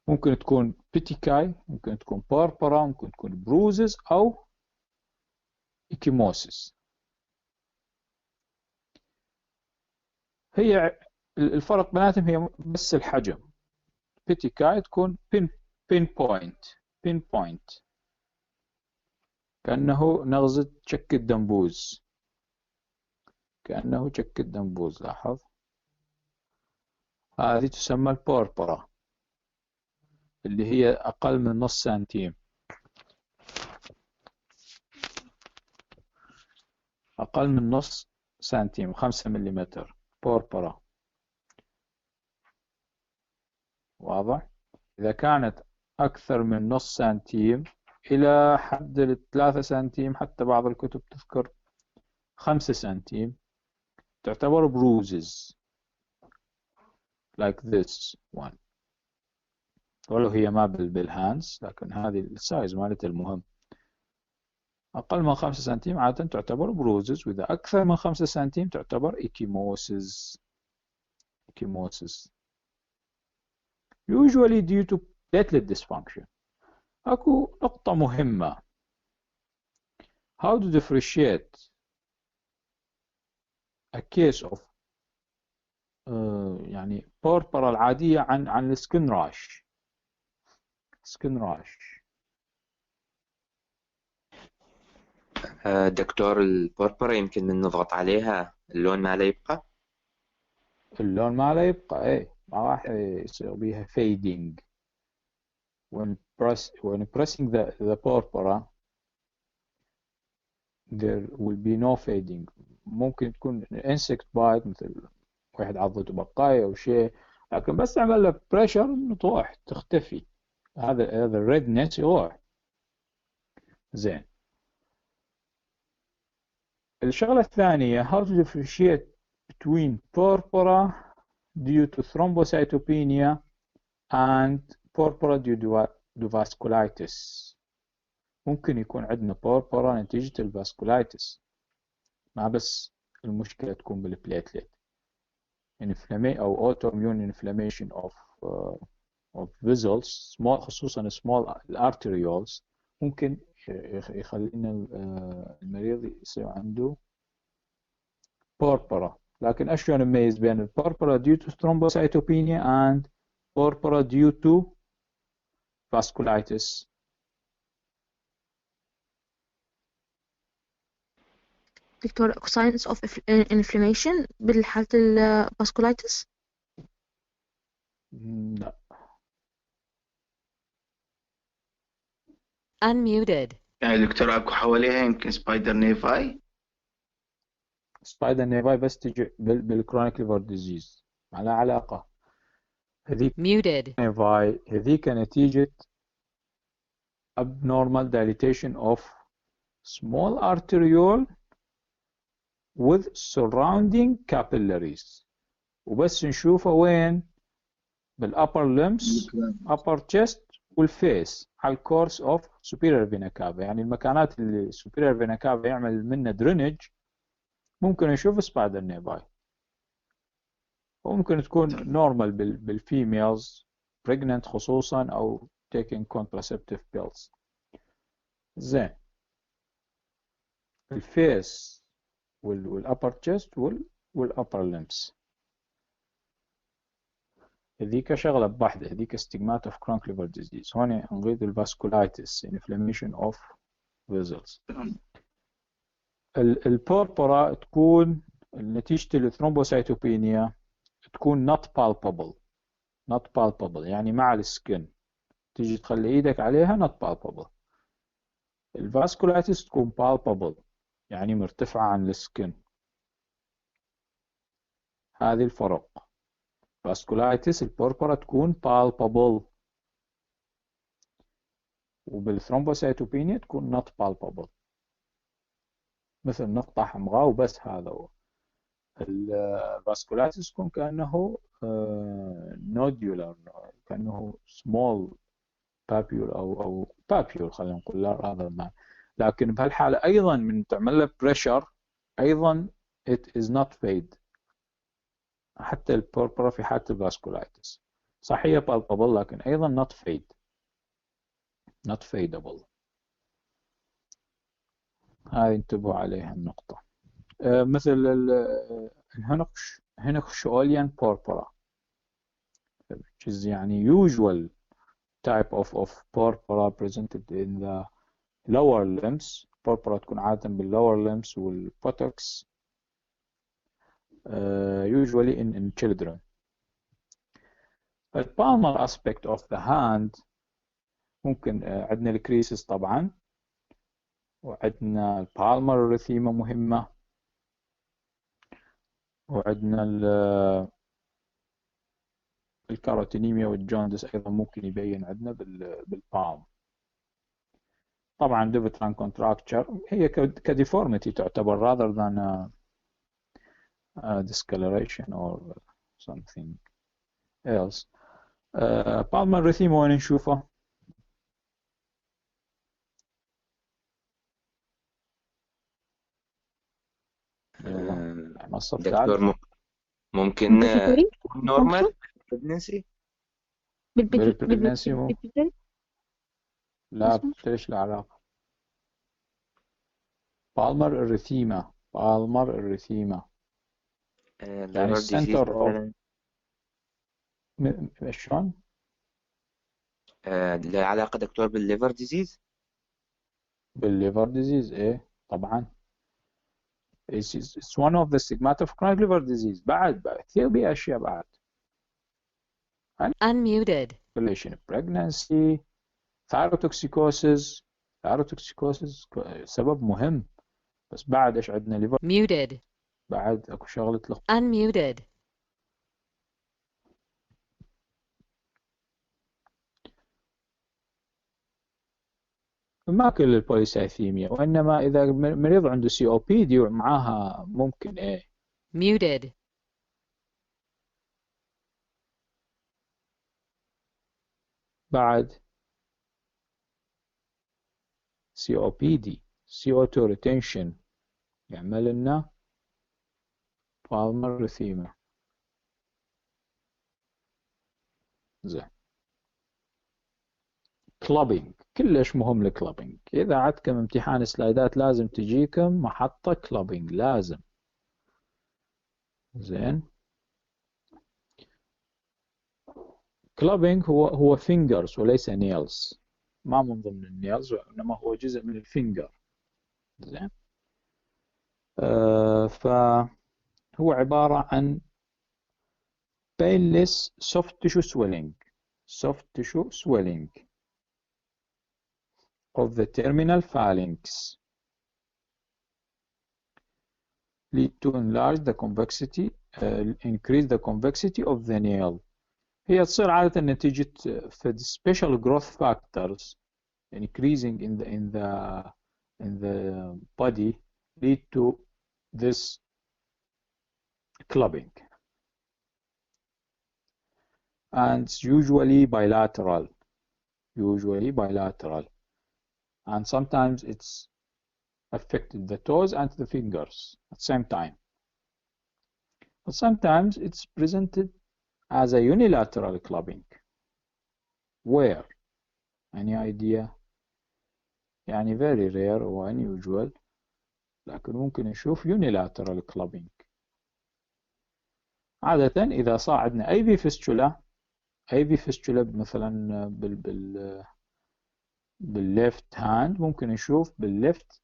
ممكن تكون بيتيكاي، ممكن تكون باربرا، ممكن تكون بروزز أو إكيموسيس. هي الفرق بيناتهم هي بس الحجم. بيتيكاي تكون بين بوينت كأنه نغزة شك الدنبوز، كأنه شك الدنبوز. لاحظ هذه تسمى البوربرا اللي هي أقل من نص سنتيم، أقل من نص سنتيم 5 مليمتر بوربرا. واضح؟ إذا كانت أكثر من نص سنتيم إلى حد 3 سنتيم، حتى بعض الكتب تذكر 5 سنتيم، تعتبر bruises like this one، ولو هي ما بالهاندز، لكن هذه السايز مالتها المهم. أقل من 5 سنتيم عادة تعتبر bruises، وإذا أكثر من 5 سنتيم تعتبر ecchymosis. usually due to platelet dysfunction. أكو نقطة مهمة، how to differentiate a case of يعني بوربرا العادية عن السكن راش. دكتور البوربرا يمكن من نضغط عليها اللون ما لا يبقى. اللون ما لا يبقى، ايه ما راح يصير بيها fading. when pressing the purpura there will be no fading. ممكن تكون insect bite مثل واحد عضته بقايا أو شيء، لكن بس عمل له pressure تروح تختفي، هذا الريدنس يروح. زين. الشغلة الثانية how to differentiate between purpura due to thrombocytopenia and purpura due to vasculitis. ممكن يكون عندنا purpura نتيجة الفاسكولايتس، ما بس المشكلة تكون بالبليتلت أو autoimmune inflammation of vessels خصوصا small arterioles، ممكن يخلينا المريض يصير عنده purpura. لكن أشلون نميز بين purpura due to thrombocytopenia and purpura due to vasculitis؟ دكتور signs of inflammation بالحالة الفاسكولايتس؟ لا. Unmuted. يعني دكتور اكو حواليها يمكن سبايدر نيفاي. سبايدر نيفاي بس تجي بالكرونيك ليفر ديزيز، ما لها علاقة. هذيك Muted. نيفاي هذيك نتيجة abnormal dilatation of small arteriole with surrounding capillaries، وبس نشوفه وين؟ بالupper limbs upper chest والفيس على الكورس of superior vena cava. يعني المكانات اللي superior vena cava يعمل منها درينج ممكن نشوف سبايدر نيفاي، وممكن تكون normal بالفيميلز pregnant خصوصا أو taking contraceptive pills. زين، الفيس والupper chest والupper limbs هذيك شغلة بوحدة، هذيك stigmata of chronic liver disease. هون نريد الفاسكولايتس inflammation of vessels. البوربورا تكون نتيجة الثرومبوسايتوبينيا تكون not palpable يعني مع السكن، تيجي تخلي ايدك عليها not palpable. الفاسكولايتس تكون palpable يعني مرتفعة عن السكن. هذه الفرق. فاسكولايتس البوربورا تكون palpable، وبالثرومبوسايتوبينيا تكون not palpable، مثل نقطة حمراء وبس. هذا هو. الفاسكولايتس تكون كأنه نوديولار، كأنه small papule أو papule خلينا نقول هذا المعنى. لكن بهالحالة أيضا من تعمل له pressure أيضا it is not fade. حتى البوربورا في حالة الفاسكولايتس صحيح palpable لكن أيضا not fadeable. هذه انتبهوا عليها النقطة. مثل الهنخشوليان بوربورا which is يعني usual type of purpura presented in the lower limbs. purpura تكون عادة بالlower limbs والbuttocks usually in children. The palmar aspect of the hand ممكن عندنا الكريسس طبعا، وعندنا البالمر ريثيما مهمة، وعندنا الكاروتينيميا والجوندس أيضا ممكن يبين عندنا بالبالم. طبعا ديفيتران كونتراكتشر هي كديفورميتي تعتبر rather than discoloration or something else. بالمر ريثيما وين نشوفه؟ دكتور ممكن نورمال بريجنسي؟ بالبريجنسي لا ليش العلاقة؟ بالمر الريثيما يعني السنتر اوف شلون؟ له علاقة دكتور بالليفر ديزيز؟ بالليفر ديزيز ايه طبعا. It's one of the stigmata of chronic liver disease. بعد كثير بيه أشياء بعد. Unmuted. Relation pregnancy, thyrotoxicosis سبب مهم. بس بعد ايش عندنا liver. Muted. بعد اكو شغلة Unmuted. ما كل البوليسايثيميا، وإنما إذا مريض عنده COPD ومعاها ممكن إيه. Muted. بعد COPD CO2 retention يعمل لنا بالمر ريثيما. زين. كلابينج كلش مهم الكلابينج. إذا عندكم امتحان سلايدات لازم تجيكم محطة كلابينج لازم. زين. كلابينج هو fingers وليس nails، ما من ضمن النيلز وإنما هو جزء من الفينجر. زين. فهو عبارة عن painless soft tissue swelling of the terminal phalanx lead to enlarge the convexity increase the convexity of the nail. هي تصير عادة نتيجة فد special growth factors increasing in the body lead to this clubbing, and it's usually bilateral, and sometimes it's affected the toes and the fingers at the same time, but sometimes it's presented as a unilateral clubbing. Where? Any idea? يعني very rare or unusual، لكن ممكن نشوف unilateral clubbing. عادة إذا صار عندنا AV fistula مثلا بالليفت هاند، ممكن نشوف بالليفت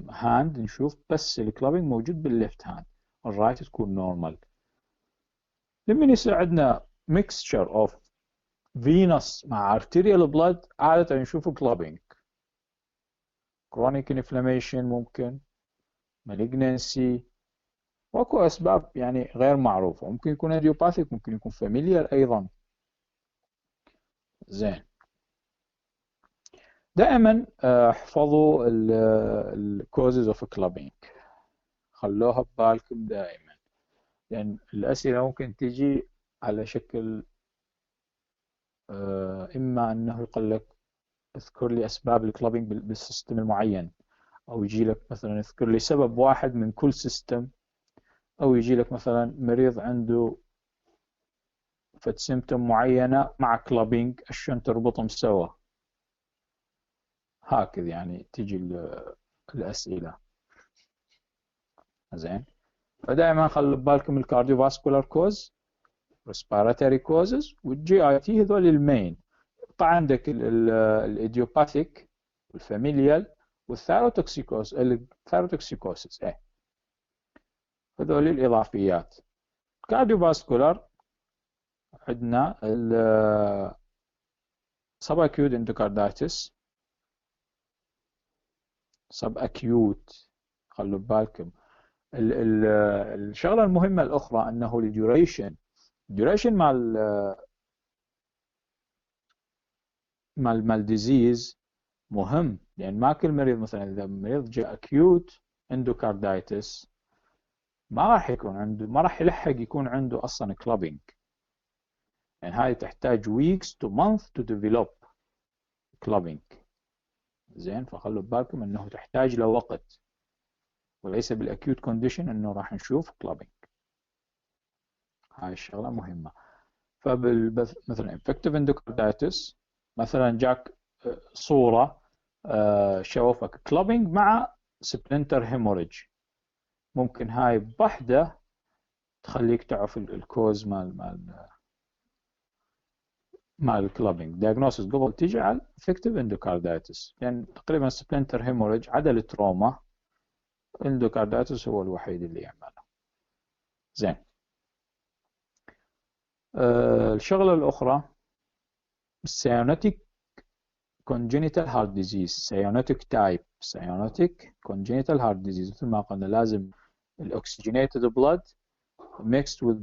هاند نشوف بس الكلابينج موجود بالليفت هاند، الرايت تكون نورمال. لما يصير عندنا mixture of venous مع arterial blood عادة نشوف clubbing. chronic inflammation ممكن، malignancy، واكو اسباب يعني غير معروفة، ممكن يكون idiopathic، ممكن يكون familial ايضا. زين، دائما احفظوا ال causes of clubbing، خلوها ببالكم دائما، لان الاسئلة ممكن تجي على شكل اما انه يقول لك اذكر لي اسباب الكلابينج بالسيستم المعين، او يجي لك مثلا اذكر لي سبب واحد من كل سيستم، او يجي لك مثلا مريض عنده فد سيمتوم معينة مع كلابينج شلون تربطهم سوا، هكذا يعني تجي الاسئلة. زين، فدائما خلوا ببالكم الكارديوفاسكولار كوز، respiratory causes، والجي اي تي، هذول المين. طبعا عندك الايديوباثيك والفاميليال والثايروتوكسيكوسيس، هذول الاضافيات. كارديوفاسكولار عندنا سب اكيوت اندوكاردايتس، سب اكيوت، خلوا ببالكم. الشغله المهمه الاخرى انه الديوريشن مال ديزيز مهم، لان ما كل مريض، مثلا اذا مريض جاء اكيوت اندوكاردايتس ما راح يلحق يكون عنده اصلا كلابينج، يعني هاي تحتاج weeks to months to develop clubbing. زين، فخلوا ببالكم انه تحتاج له وقت، وليس بالاكيوت كونديشن انه راح نشوف clubbing. هاي الشغله مهمه. مثلا infective endocarditis، مثلا جاك صوره شوفك clubbing مع splinter hemorrhage، ممكن هاي بوحده تخليك تعرف الكوز مال الكلابينج. diagnosis قبل تيجي على infective endocarditis، لان تقريبا splinter hemorrhage عدا التروما endocarditis هو الوحيد اللي يعمله. زين، الشغله الاخرى cyanotic congenital heart disease، cyanotic type، cyanotic congenital heart disease. مثل ما قلنا لازم الاكسجينيتد blood mixed with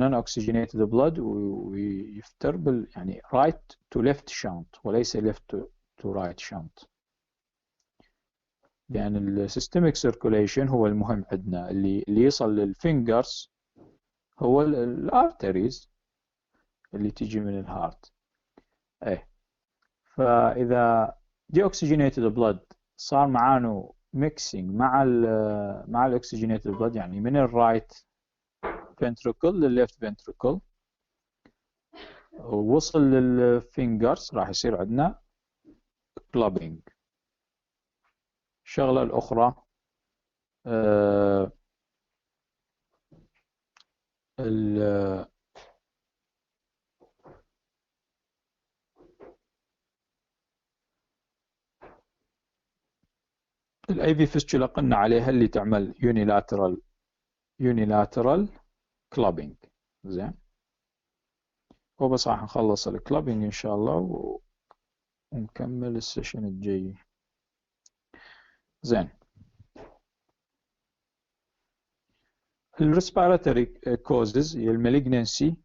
non-oxygenated blood، ويفتر يعني right to left shunt وليس left to right shunt، لأن السيستميك circulation هو المهم عندنا، اللي يصل للفينجرز هو الارتريز اللي تيجي من الهارت. فإذا deoxygenated blood صار معانو mixing مع الاكسجينيتد blood، يعني من الرايت ventricle للليفت ventricle ووصل للفينجرز، راح يصير عندنا clubbing. الشغلة الأخرى الاي في فيستولا قلنا عليها اللي تعمل unilateral clubbing. زين، وبس راح نخلص الكلابينج ان شاء الله ونكمل السيشن الجاي. زين، الريسبيراتوري كوزز هي المالجنسي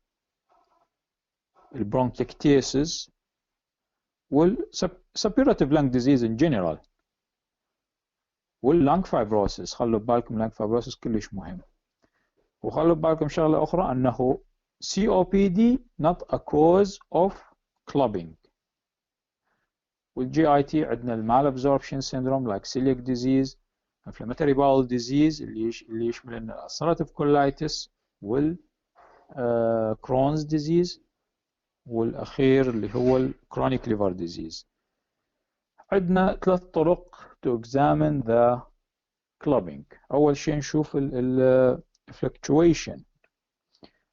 البرونكيكتيسز والسبيراتيف لانج ديزيز ان جنرال واللانج فايبروسيس. خلوا بالكم لانج فايبروسيس كلش مهم. وخلوا بالكم شغلة أخرى أنه COPD not a cause of clubbing. والجي اي تي عندنا المال ابزوربشن سيندروم لايك سيليك ديزيز، inflammatory bowel disease اللي يشمل لنا ulcerative colitis وال Crohn's disease، والأخير اللي هو chronic liver disease. عندنا 3 طرق to examine the clubbing. أول شيء نشوف ال fluctuation.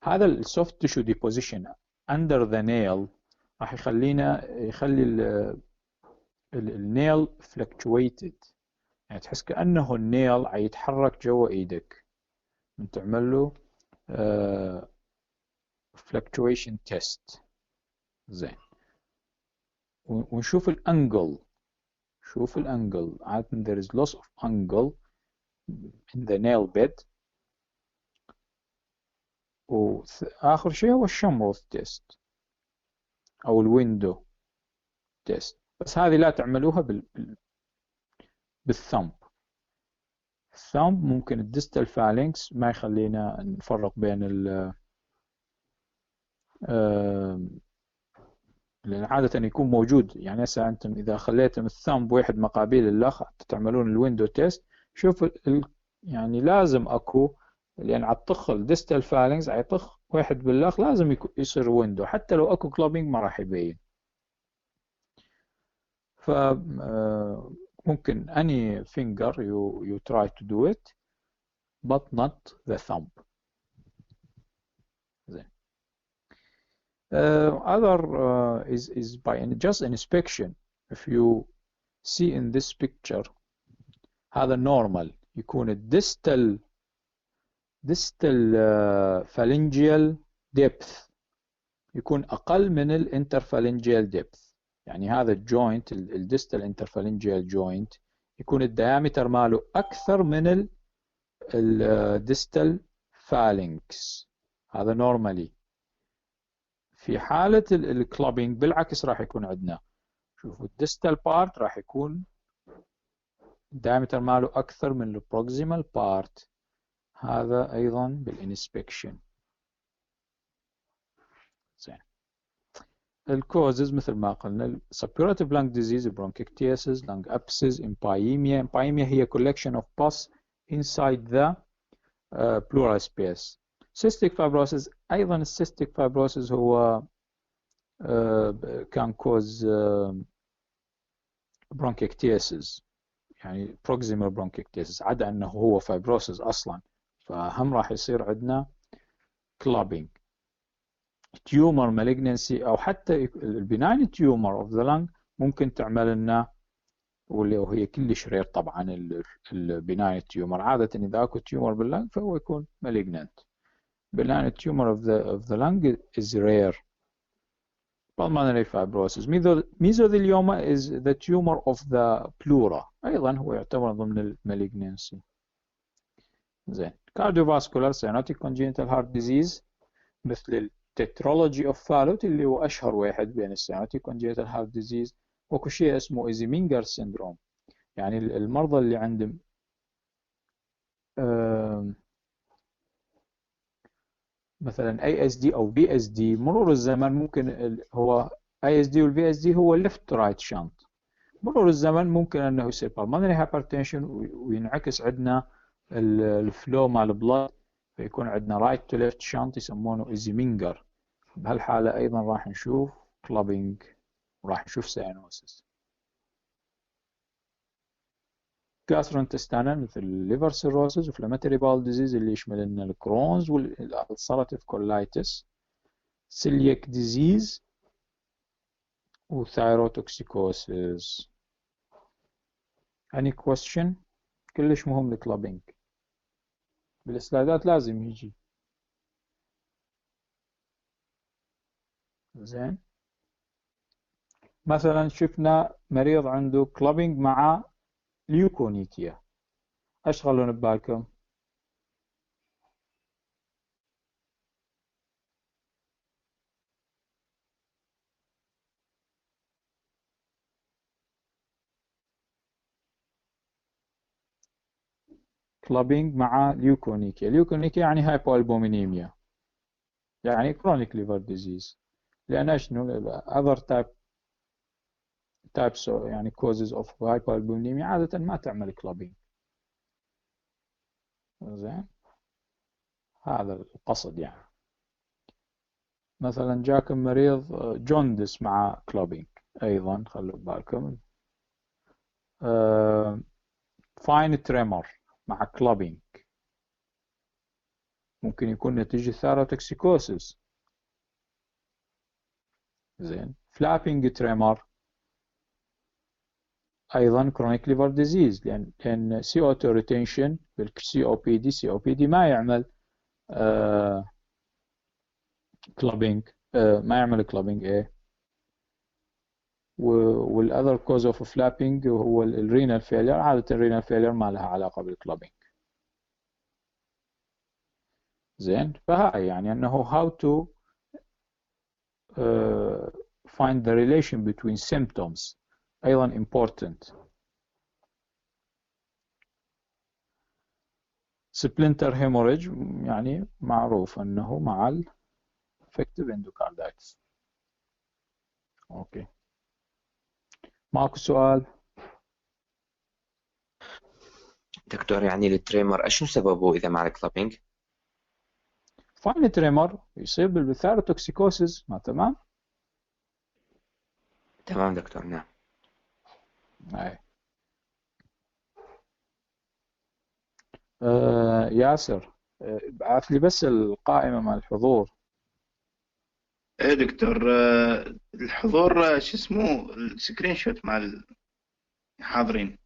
هذا ال soft tissue deposition under the nail راح يخلي النيل fluctuated، يعني تحس كأنه النيل يتحرك جوا ايدك من تعمل له fluctuation test. زين، ونشوف الانجل. شوف الانجل، عادة there is loss of angle in the nail bed. وآخر شيء هو الشمروث تيست أو الويندو تيست، بس هذه لا تعملوها بالثمب. الثمب ممكن الديستال فالينكس ما يخلينا نفرق بين لأن عادة يكون موجود. يعني هسه أنتم إذا خليتم الثمب واحد مقابل الأخ تعملون الويندو تيست، شوف يعني لازم أكو، لأن عالطخ الديستال فالينكس عيطخ واحد بالأخ لازم يصير ويندو، حتى لو أكو كلوبينج ما راح يبين. ف ممكن any finger you try to do it but not the thumb. زين. Other is by just inspection. If you see in this picture هذا normal، يكون الديستال phalangeal depth يكون أقل من الانترفالنجيال depth. يعني هذا الجوينت الديستال انترفالنجيال جوينت يكون الديامتر ماله أكثر من الديستال فالينكس. هذا نورمالي. في حالة الكلوبينج بالعكس راح يكون عندنا، شوفوا الديستال بارت راح يكون الديامتر ماله أكثر من البروكسيمال بارت. هذا أيضا بالإنسبكشن. زين. الكوزز مثل ما قلنا suppurative lung disease, bronchiectasis, lung abscess, empyema. Empyema هي collection of pus inside the pleural space. cystic fibrosis أيضا cystic fibrosis هو can cause bronchiectasis، يعني proximal bronchiectasis، عدا أنه هو fibrosis أصلا فهم راح يصير عندنا clubbing. تيومر malignancy أو حتى البناين تيومر of the lung ممكن تعمل لنا، وهي كلش رير طبعا البناين تيومر. عادة إذا أكو تيومر باللنج فهو يكون malignant. benign tumor of the lung is rare. pulmonary fibrosis. mesothelioma is the tumor of the pleura، أيضا هو يعتبر ضمن المالجنسي. زين. cardiovascular cyanotic congenital heart disease مثل tetralogy of Fallot اللي هو أشهر واحد بين cyanotic congenital heart disease. وكو شيء اسمه إيزيمينجر سيندروم، يعني المرضى اللي عندهم مثلا ASD أو VSD مرور الزمن ممكن هو ASD وال VSD هو left right shunt. مرور الزمن ممكن أنه يصير pulmonary hypertension وينعكس عندنا الفلو مال البلد فيكون عندنا right to left shunt يسمونه إيزيمينجر. بهالحالة أيضا راح نشوف clubbing وراح نشوف cyanosis. gastrointestinal مثل liver cirrhosis inflammatory bowel disease اللي يشمل لنا الكرونز والulcerative colitis، celiac disease وthyrotoxicosis. any question؟ كلش مهم الكلابينج بالسلايدات لازم يجي. زين. مثلا شفنا مريض عنده كلابينج مع ليوكونيتيا، ايش خلون ببالكم؟ كلابينج مع ليوكونيكيا. ليوكونيكيا يعني هايبوالبومينيميا، يعني كرونيك ليفر ديزيز. لأن شنو other types يعني causes of hypoalbuminemia عادة ما تعمل كلابينج. زين، هذا القصد يعني. مثلا جاكم مريض جوندس مع كلابينج أيضا، خلوا بالكم. فاين تريمر مع كلابينج ممكن يكون نتيجة ثاروتوكسيكوسيس. زين، فلابينج تريمر أيضا كرونيك ليفر ديزيز، لأن CO2 ريتنشن بالCOPD ما يعمل كلابينج، ما يعمل كلابينج إيه. والأذر كوز أوف فلابينج هو الرينال فيلير. عادة الرينال فيلير ما لها علاقة بالكلابينج. زين، فهاي يعني أنه how to find the relation between symptoms أيضا important. splinter hemorrhage يعني معروف أنه مع effective endocarditis. أوكي، ماكو سؤال؟ دكتور يعني التريمر شنو سببه إذا مع الكلابينج؟ فاين تريمر يصير بالثاروتوكسيكوسيس. ما تمام؟ تمام دكتور، نعم. أي. ياسر، ابعث لي بس القائمة مع الحضور. ايه دكتور، الحضور شو اسمه السكرين شوت مع الحاضرين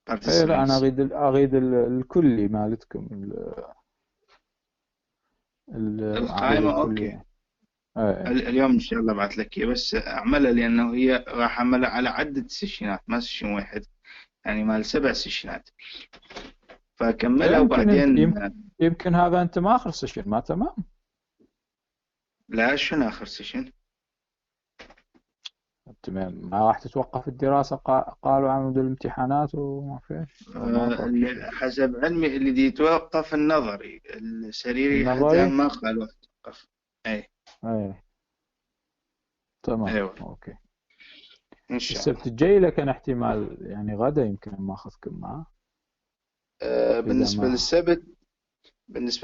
إيه لا، أنا participants. أريد الكلي مالتكم القائمة الكلي. اوكي. إيه. اليوم ان شاء الله ابعث لك إياه، بس اعملها لانه هي راح اعملها على عدة سيشنات، ما سيشن واحد، يعني مال 7 سيشنات، فاكملها وبعدين. يمكن هذا أنت ما آخر سيشن، ما تمام؟ لا، شنو اخر سيشن؟ أنت ما راح تتوقف الدراسة؟ قالوا عن الامتحانات وما فيش. اللي حسب علمي اللي دي يتوقف النظري، السريري حتى النظري؟ ما قالوا توقف. اي تمام. ايوه أوكي. ان شاء الله. السبت الجاي لك أنا احتمال يعني غدا يمكن ما أخذكم معه. بالنسبة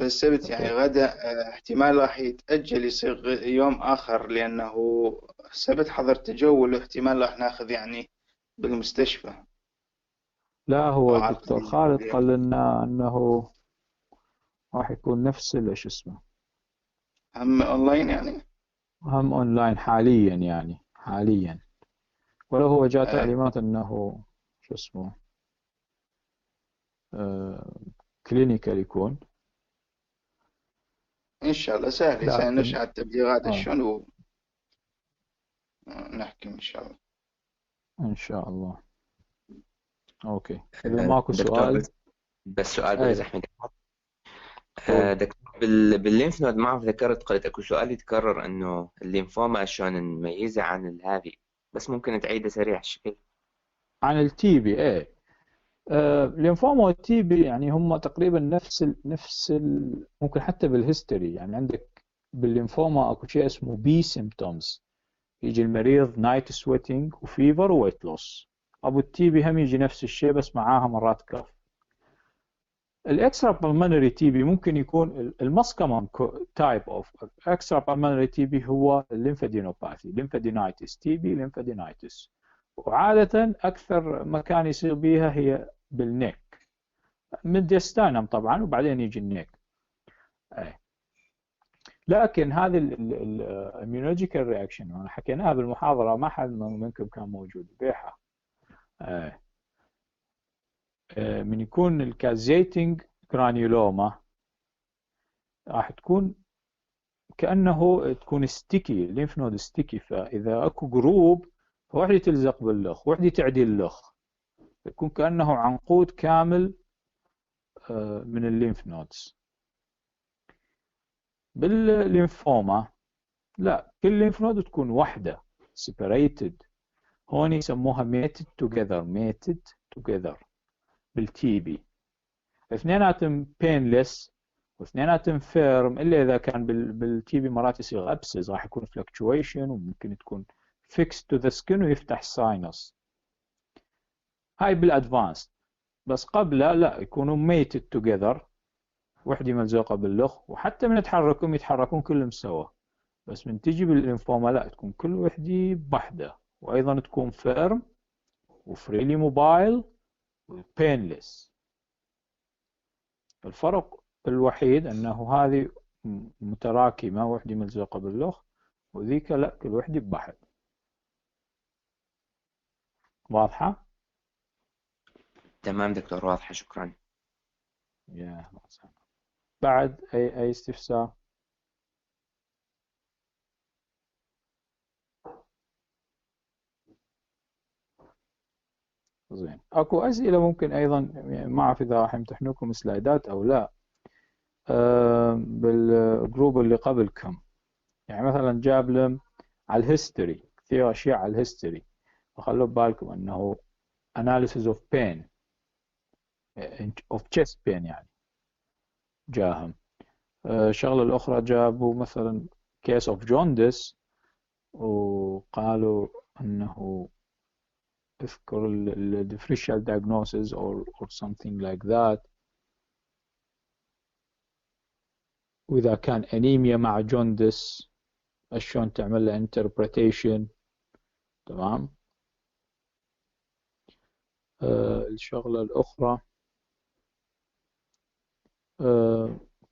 للسبت يعني غدا احتمال راح يتأجل، يصير يوم آخر، لأنه السبت حضر تجول، واحتمال راح ناخذ يعني بالمستشفى. لا، هو الدكتور خالد قال لنا أنه راح يكون نفس شو اسمه، هم أونلاين يعني؟ هم أونلاين حاليا، يعني حاليا، ولو هو جاء تعليمات أنه شو اسمه كلينيكال يكون. إن شاء الله سهل، لكن نشرح التبليغات شلون ونحكي إن شاء الله. إن شاء الله. أوكي، إذا ماكو سؤال. بس سؤال بالزحمة دكتور، بالليمف نود ما أعرف ذكرت قلت أكو سؤال يتكرر إنه الليمفوما شلون نميزها عن هذه، بس ممكن تعيده سريع الشكل عن التي بي. الليمفوما والتي بي يعني هم تقريبا نفس ممكن حتى بالهيستوري. يعني عندك بالليمفوما اكو شيء اسمه بي سيمبتومز، يجي المريض نايت سويتنج وفيفر وويت لوس. ابو التي بي هم يجي نفس الشيء بس معاها مرات كف. الاكسترا بالمونري تي بي ممكن يكون الموست كومن تايب اوف اكسترا بالمونري تي بي هو الليمفادينوباثي، ليمفادينايتس تي بي، ليمفادينايتس. وعادة أكثر مكان يصير بيها هي بالنيك، من ديستانم طبعا وبعدين يجي النيك. لكن هذه الاميونولوجيكال رياكشن وانا حكيناها بالمحاضرة، ما حد منكم كان موجود بيها. من يكون الكازيتنج جرانيولوما راح تكون كأنه تكون ستيكي، الليمف نود ستيكي، فإذا اكو جروب فوحدة تلزق باللخ وحدة تعدي اللخ، يكون كأنه عنقود كامل من الليمف نودز. بالليمفوما لا، كل ليمف نود تكون وحدة separated، هون يسموها mated together. بالتي بي. اثنيناتهم painless واثنيناتهم فيرم، الا اذا كان بالتي بي مرات يصير ابسس، راح يكون fluctuation وممكن تكون fixed to the skin ويفتح sinus. هاي بالادفانس. بس قبله لا، يكونوا mated together، وحدة ملزوقة باللخ، وحتى من يتحركون كلهم سوا. بس من تجي بالليمفوما لا، تكون كل وحدة بوحدة، وايضا تكون فيرم وفريلي موبايل وبينلس. الفرق الوحيد انه هذه متراكمة، وحدة ملزوقة باللخ، وذيك لا، كل وحدة بواحد. واضحة؟ تمام دكتور، واضحة، شكرا. يا بعد اي استفسار؟ زين، اكو اسئله ممكن ايضا، ما اعرف اذا راح يمتحنوكم سلايدات او لا. بالجروب اللي قبلكم، يعني مثلا جاب لهم على الهيستوري كثير اشياء على الهيستوري، فخلوا ببالكم انه analysis of pain of chest pain يعني جاهم. الشغله الاخرى جابوا مثلا case of jaundice، وقالوا انه اذكر ال differential diagnosis or something like that، وإذا كان أنيميا مع جوندس شلون تعمل له interpretation. تمام. الشغلة الأخرى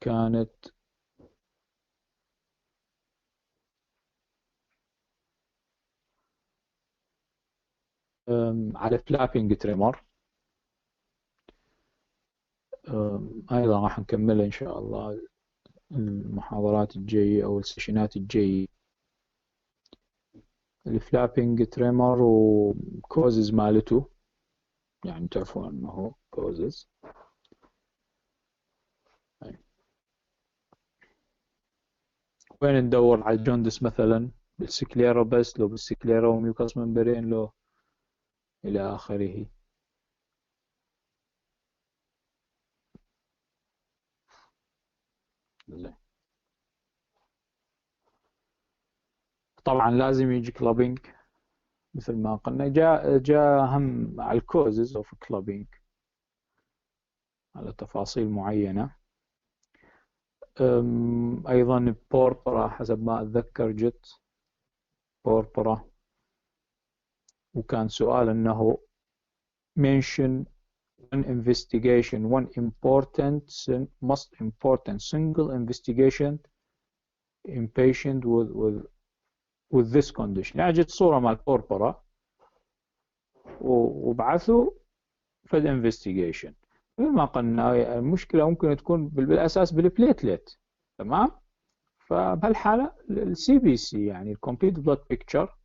كانت على فلابينج تريمر، أيضا راح نكملها إن شاء الله المحاضرات الجاية أو السيشنات الجاية. الفلابينج تريمر وكوزز مالته، يعني تعرفون أنه كوزز. وين ندور على الجوندس مثلا؟ بالسكليرا بس، لو بالسكليرا وميوكاس ممبرين، لو إلى آخره. طبعا لازم يجي كلابينج مثل ما قلنا. جاء هم على الكوزز اوف كلابينج على تفاصيل معينة. أيضا بوربرا حسب ما أتذكر جت بوربرا، وكان سؤال أنه mention one investigation, one most important single investigation in patient with this condition. يعني جت صورة مال بوربرا وبعثوا فد investigation. مثل ما قلنا المشكلة ممكن تكون بالأساس بالبليتلت. تمام. فبهالحالة السي بي سي يعني الكومبليت بلاد بيكتشر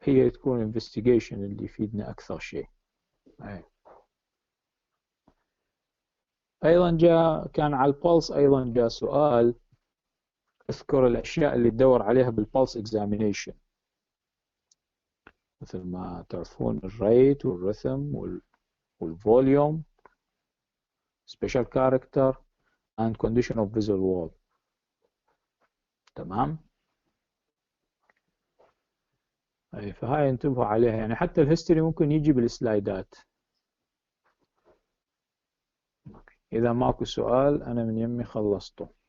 هي تكون انفستيجيشن اللي يفيدنا أكثر شيء. أيضا كان على البلس أيضا جاء سؤال اذكر الأشياء اللي تدور عليها بالبلس اكزامينيشن، مثل ما تعرفون الريت والريثم والفوليوم، special character and condition of visual wall. تمام. فهاي انتبهوا عليها، يعني حتى الهيستوري ممكن يجي بالسلايدات. إذا ماكو سؤال أنا من يمي خلصته.